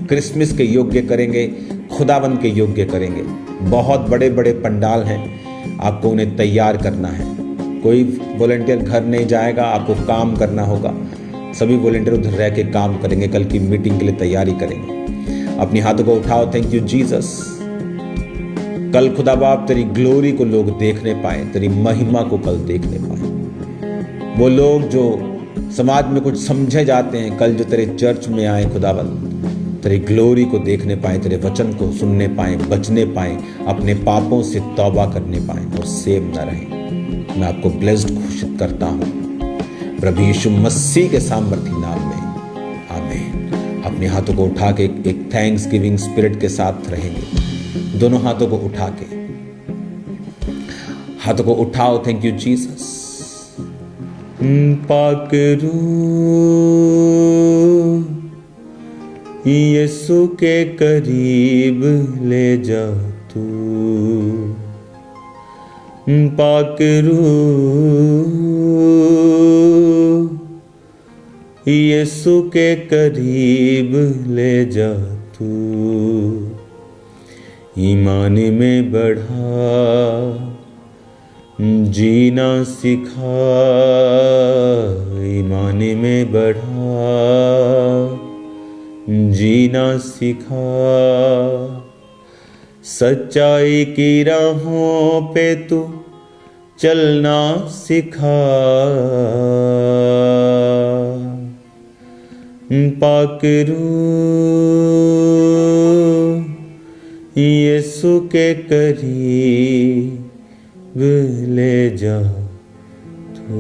क्रिसमस के योग्य करेंगे, खुदावंद के योग्य करेंगे। बहुत बड़े बड़े पंडाल हैं, आपको उन्हें तैयार करना है। कोई वॉलंटियर घर नहीं जाएगा, आपको काम करना होगा। सभी वॉलंटियर उधर रह के काम करेंगे, कल की मीटिंग के लिए तैयारी करेंगे। अपनी हाथों को उठाओ। Thank you Jesus. कल खुदा बाप तेरी ग्लोरी को लोग देखने पाए, तेरी महिमा को कल देखने पाए। वो लोग जो समाज में कुछ समझे जाते हैं, कल जो तेरे चर्च में आए खुदावंद, तेरी ग्लोरी को देखने पाए, तेरे वचन को सुनने पाए, बचने पाए, अपने पापों से तौबा करने पाए और सेव न रहे। मैं आपको ब्लेस्ड घोषित करता हूं प्रभु यीशु मसीह के सामर्थी नाम में, आमीन। अपने हाथों को उठा के एक थैंक्स गिविंग स्पिरिट के साथ रहेंगे। दोनों हाथों को उठा के, हाथों को उठाओ। Thank you Jesus. पाक रूह यीशु के करीब ले जा तू, पाक रूह यीशु के करीब ले जा तू। ईमान में बढ़ा, जीना सिखा, ईमान में बढ़ा, जीना सिखा। सच्चाई की राहों पे तू चलना सिखा, पाक रूह यीशु के करीब ले जा तू।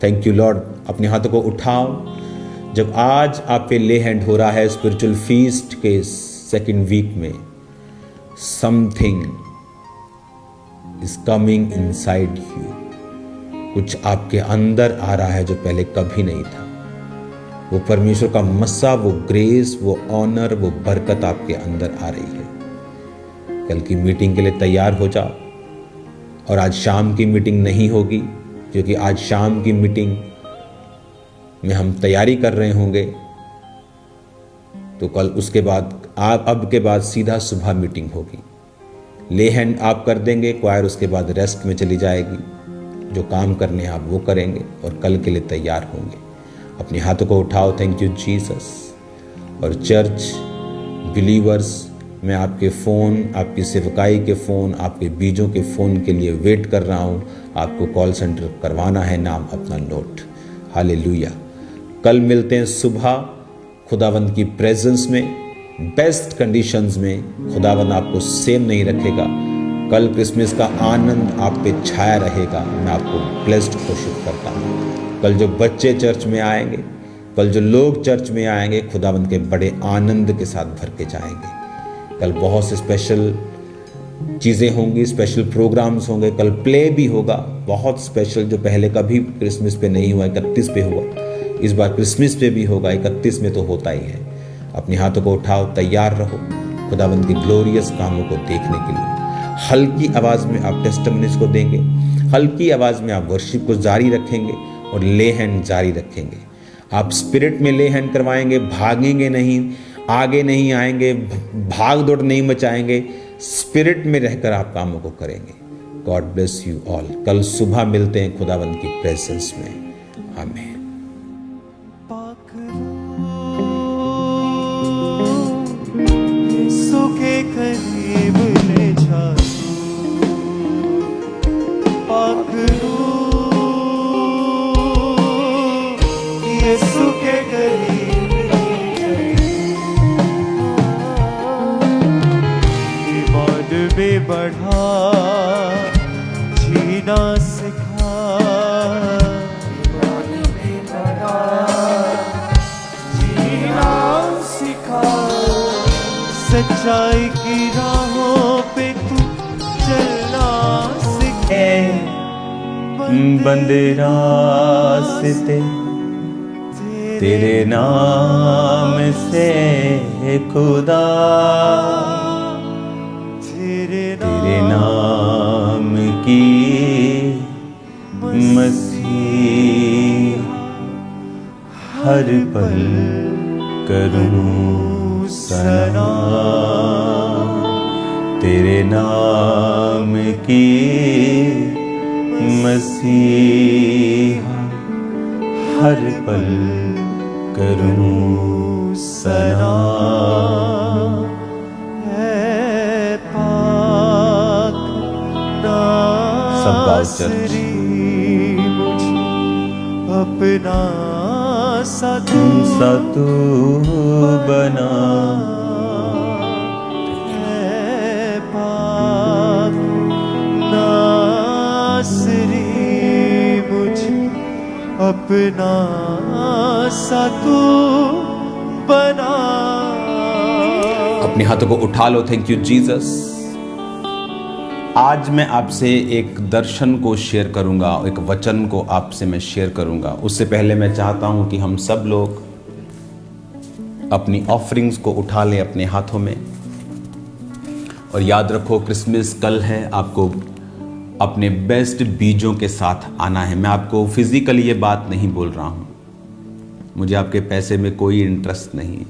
Thank you Lord. अपने हाथों को उठाओ। जब आज आप पे ले हैंड हो रहा है स्पिरिचुअल फीस्ट के सेकंड वीक में, something is coming inside you. कुछ आपके अंदर आ रहा है जो पहले कभी नहीं था। वो परमेश्वर का मस्सा, वो ग्रेस, वो ऑनर, वो बरकत आपके अंदर आ रही है। कल की मीटिंग के लिए तैयार हो जाओ। और आज शाम की मीटिंग नहीं होगी, क्योंकि आज शाम की मीटिंग में हम तैयारी कर रहे होंगे। तो कल उसके बाद अब के बाद सीधा सुबह मीटिंग होगी। ले हैंड आप कर देंगे, क्वायर उसके बाद रेस्ट में चली जाएगी। जो काम करने हैं आप वो करेंगे और कल के लिए तैयार होंगे। अपने हाथों को उठाओ। Thank you Jesus. और चर्च बिलीवर्स, मैं आपके फ़ोन, आपकी सेवकाई के फ़ोन, आपके बीजों के फ़ोन के लिए वेट कर रहा हूँ। आपको कॉल सेंटर करवाना है, नाम अपना नोट। हालेलुया। कल मिलते हैं सुबह खुदावंद की प्रेजेंस में, बेस्ट कंडीशंस में। खुदावंद आपको सेम नहीं रखेगा, कल क्रिसमस का आनंद आप पे छाया रहेगा। मैं आपको ब्लेस्ड घोषित करता हूँ। कल जो बच्चे चर्च में आएंगे, कल जो लोग चर्च में आएंगे, खुदावंद के बड़े आनंद के साथ भर के जाएंगे। कल बहुत से स्पेशल चीज़ें होंगी, स्पेशल प्रोग्राम्स होंगे। कल प्ले भी होगा, बहुत स्पेशल, जो पहले कभी क्रिसमस पे नहीं हुआ। 31 पे हुआ, इस बार क्रिसमस पे भी होगा। 31 में तो होता ही है। अपने हाथों को उठाओ, तैयार रहो खुदावंद के ग्लोरियस कामों को देखने के लिए। हल्की आवाज़ में आप टेस्टिमनीज को देंगे, हल्की आवाज़ में आप वर्शिप को जारी रखेंगे और ले हैंड जारी रखेंगे। आप स्पिरिट में ले हैंड करवाएंगे, भागेंगे नहीं, आगे नहीं आएंगे, भाग दौड़ नहीं मचाएंगे। स्पिरिट में रहकर आप कामों को करेंगे। God bless you all. कल सुबह मिलते हैं खुदावंद की प्रेजेंस में। आमीन। यीशु के करीब ले जा पकड़ो, यीशु के करीब ईमान में बढ़ा, जीना सिखा, ईमान में बढ़ा, जीना सिखा, सच्चाई की राहों पे तू चलना सीखे। बंदे रास्ते तेरे नाम से खुदा, तेरे नाम की मसीह हर पल करूं सना, तेरे नाम की मसीह हर पल करूं सना। है पाक नासरी मुझे अपना साथू बना, है पाक नासरी मुझे अपना साथू बना। अपने हाथों को उठा लो। Thank you Jesus. आज मैं आपसे एक दर्शन को शेयर करूंगा, एक वचन को आपसे मैं शेयर करूंगा। उससे पहले मैं चाहता हूं कि हम सब लोग अपनी ऑफरिंग्स को उठा लें अपने हाथों में। और याद रखो, क्रिसमस कल है। आपको अपने बेस्ट बीजों के साथ आना है। मैं आपको फिजिकली ये बात नहीं बोल रहा हूं, मुझे आपके पैसे में कोई इंटरेस्ट नहीं है,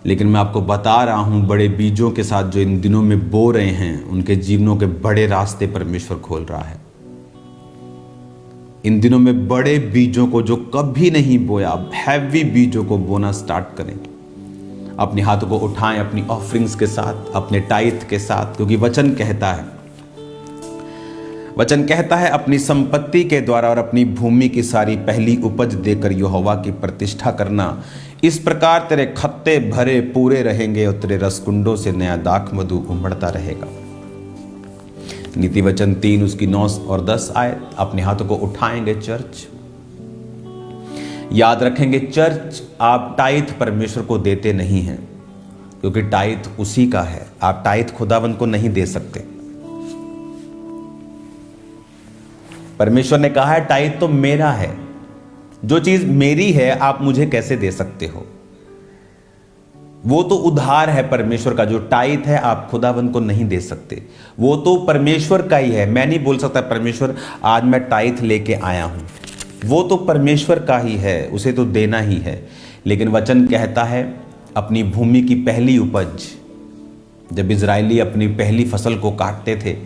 लेकिन मैं आपको बता रहा हूं बड़े बीजों के साथ जो इन दिनों में बो रहे हैं, उनके जीवनों के बड़े रास्ते परमेश्वर खोल रहा है। इन दिनों में बड़े बीजों को जो कभी नहीं बोया, हैवी बीजों को बोना स्टार्ट करें। अपने हाथों को उठाएं अपनी ऑफरिंग्स के साथ, अपने टाइथ के साथ, क्योंकि वचन कहता है अपनी संपत्ति के द्वारा और अपनी भूमि की सारी पहली उपज देकर यहोवा की प्रतिष्ठा करना। इस प्रकार तेरे खत्ते भरे पूरे रहेंगे और तेरे रसकुंडों से नया दाख मधु उमड़ता रहेगा। नीति वचन 3 उसकी 9 और 10 आयत। अपने हाथों को उठाएंगे चर्च। याद रखेंगे चर्च, आप टाइथ परमेश्वर को देते नहीं हैं, क्योंकि टाइथ उसी का है। आप टाइथ खुदावंद को नहीं दे सकते। परमेश्वर ने कहा है टाइथ तो मेरा है। जो चीज मेरी है आप मुझे कैसे दे सकते हो? वो तो उधार है परमेश्वर का। जो टाइथ है आप खुदावंद को नहीं दे सकते, वो तो परमेश्वर का ही है। मैं नहीं बोल सकता परमेश्वर आज मैं टाइथ लेके आया हूं, वो तो परमेश्वर का ही है, उसे तो देना ही है। लेकिन वचन कहता है अपनी भूमि की पहली उपज। जब इजरायली अपनी पहली फसल को काटते थे,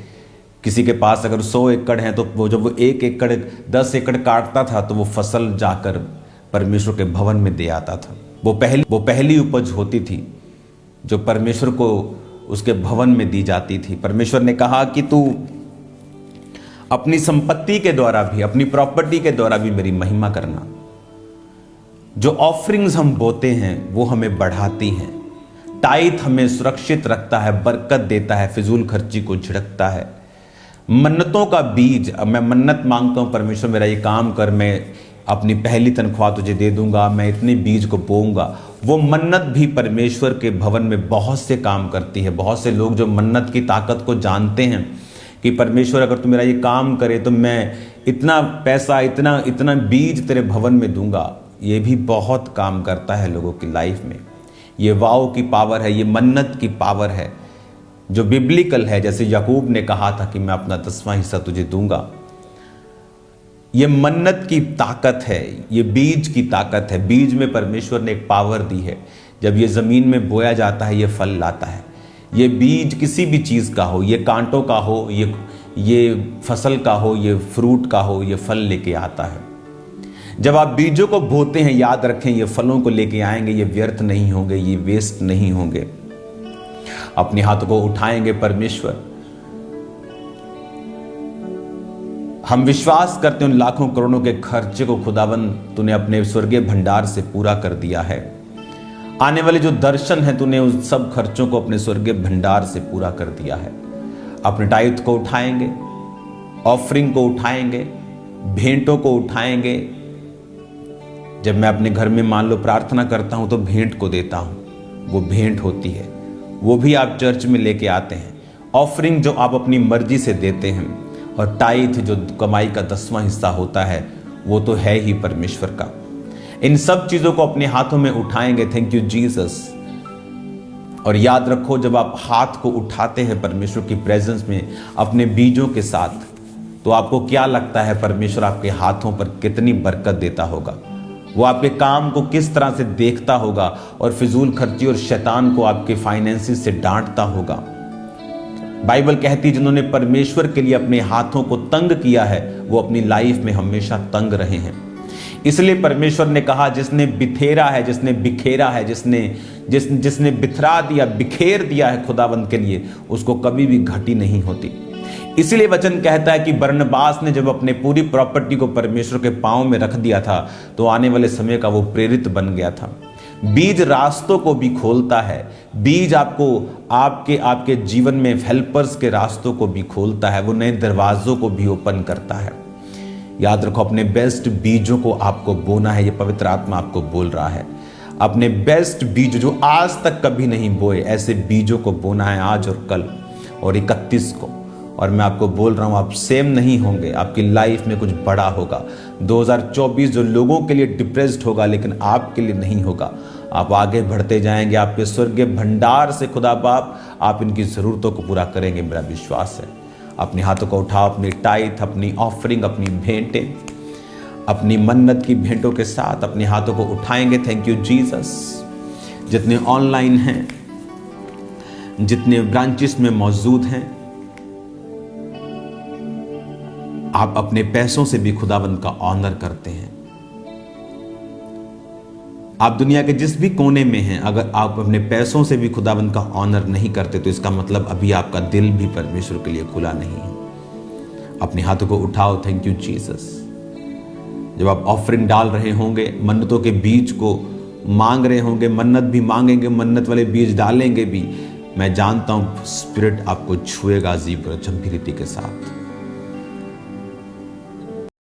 किसी के पास अगर 100 एकड़ है तो वो जब वो 1 एकड़ 10 एकड़ काटता था तो वो फसल जाकर परमेश्वर के भवन में दे आता था। वो पहली उपज होती थी जो परमेश्वर को उसके भवन में दी जाती थी। परमेश्वर ने कहा कि तू अपनी संपत्ति के द्वारा भी, अपनी प्रॉपर्टी के द्वारा भी मेरी महिमा करना। जो ऑफरिंग्स हम बोते हैं वो हमें बढ़ाती हैं। टाइथ हमें सुरक्षित रखता है, बरकत देता है, फिजूल खर्ची को छिड़कता है। मन्नतों का बीज, अब मैं मन्नत मांगता हूं परमेश्वर मेरा ये काम कर, मैं अपनी पहली तनख्वाह तुझे दे दूंगा, मैं इतने बीज को बोऊंगा। वो मन्नत भी परमेश्वर के भवन में बहुत से काम करती है। बहुत से लोग जो मन्नत की ताकत को जानते हैं कि परमेश्वर अगर तू मेरा ये काम करे तो मैं इतना पैसा, इतना बीज तेरे भवन में दूंगा, ये भी बहुत काम करता है लोगों की लाइफ में। ये वाव की पावर है, ये मन्नत की पावर है जो बिब्लिकल है। जैसे याकूब ने कहा था कि मैं अपना 10वां हिस्सा तुझे दूंगा। ये मन्नत की ताकत है, ये बीज की ताकत है। बीज में परमेश्वर ने एक पावर दी है। जब ये ज़मीन में बोया जाता है ये फल लाता है। ये बीज किसी भी चीज़ का हो, ये कांटों का हो, ये फसल का हो, ये फ्रूट का हो, ये फल लेके आता है। जब आप बीजों को बोते हैं, याद रखें ये फलों को लेके आएंगे, ये व्यर्थ नहीं होंगे, ये वेस्ट नहीं होंगे। अपने हाथों को उठाएंगे परमेश्वर। हम विश्वास करते हैं उन लाखों करोड़ों के खर्चे को खुदावंद तूने अपने स्वर्गीय भंडार से पूरा कर दिया है। आने वाले जो दर्शन है तूने उस सब खर्चों को अपने स्वर्गीय भंडार से पूरा कर दिया है। अपने टाइथ को उठाएंगे, ऑफरिंग को उठाएंगे, भेंटों को उठाएंगे। जब मैं अपने घर में मान लो प्रार्थना करता हूं तो भेंट को देता हूं, वो भेंट होती है, वो भी आप चर्च में लेके आते हैं। ऑफरिंग जो आप अपनी मर्जी से देते हैं, और टाइथ जो कमाई का 10वां हिस्सा होता है, वो तो है ही परमेश्वर का। इन सब चीजों को अपने हाथों में उठाएंगे। Thank you Jesus. और याद रखो जब आप हाथ को उठाते हैं परमेश्वर की प्रेजेंस में अपने बीजों के साथ, तो आपको क्या लगता है परमेश्वर आपके हाथों पर कितनी बरकत देता होगा, वो आपके काम को किस तरह से देखता होगा, और फिजूल खर्ची और शैतान को आपके फाइनेंसिस से डांटता होगा। बाइबल कहती है जिन्होंने परमेश्वर के लिए अपने हाथों को तंग किया है वो अपनी लाइफ में हमेशा तंग रहे हैं। इसलिए परमेश्वर ने कहा जिसने बिथेरा है, जिसने बिखेरा है, जिसने बिथरा दिया, बिखेर दिया है खुदावंद के लिए, उसको कभी भी घटी नहीं होती। इसलिए वचन कहता है कि बरनबास ने जब अपने पूरी प्रॉपर्टी को परमेश्वर के पांव में रख दिया था तो आने वाले समय का वो प्रेरित बन गया था। बीज रास्तों को भी खोलता है। बीज आपको आपके जीवन में हेल्पर्स के रास्तों को भी खोलता है, वो नए दरवाजों को भी ओपन करता है। याद रखो अपने बेस्ट बीजों को आपको बोना है। ये पवित्र आत्मा आपको बोल रहा है, अपने बेस्ट बीज जो आज तक कभी नहीं बोए, ऐसे बीजों को बोना है आज और कल और 31 को। और मैं आपको बोल रहा हूं आप सेम नहीं होंगे, आपकी लाइफ में कुछ बड़ा होगा। 2024 जो लोगों के लिए डिप्रेस्ड होगा लेकिन आपके लिए नहीं होगा। आप आगे बढ़ते जाएंगे, आपके स्वर्गीय भंडार से खुदा बाप आप इनकी ज़रूरतों को पूरा करेंगे, मेरा विश्वास है। अपने हाथों को उठाओ, अपनी टाइथ, अपनी ऑफरिंग, अपनी भेंटें, अपनी मन्नत की भेंटों के साथ अपने हाथों को उठाएंगे। Thank you Jesus. जितने ऑनलाइन हैं, जितने ब्रांचेस में मौजूद हैं, आप अपने पैसों से भी खुदावंद का ऑनर करते हैं। आप दुनिया के जिस भी कोने में हैं, अगर आप अपने पैसों से भी खुदावंद का ऑनर नहीं करते तो इसका मतलब अभी आपका दिल भी परमेश्वर के लिए खुला नहीं है। अपने हाथों को उठाओ। Thank you Jesus. जब आप ऑफरिंग डाल रहे होंगे, मन्नतों के बीज को मांग रहे होंगे, मन्नत भी मांगेंगे, मन्नत वाले बीज डालेंगे भी, मैं जानता हूं स्पिरिट आपको छुएगा अजीब गंभीरता के साथ।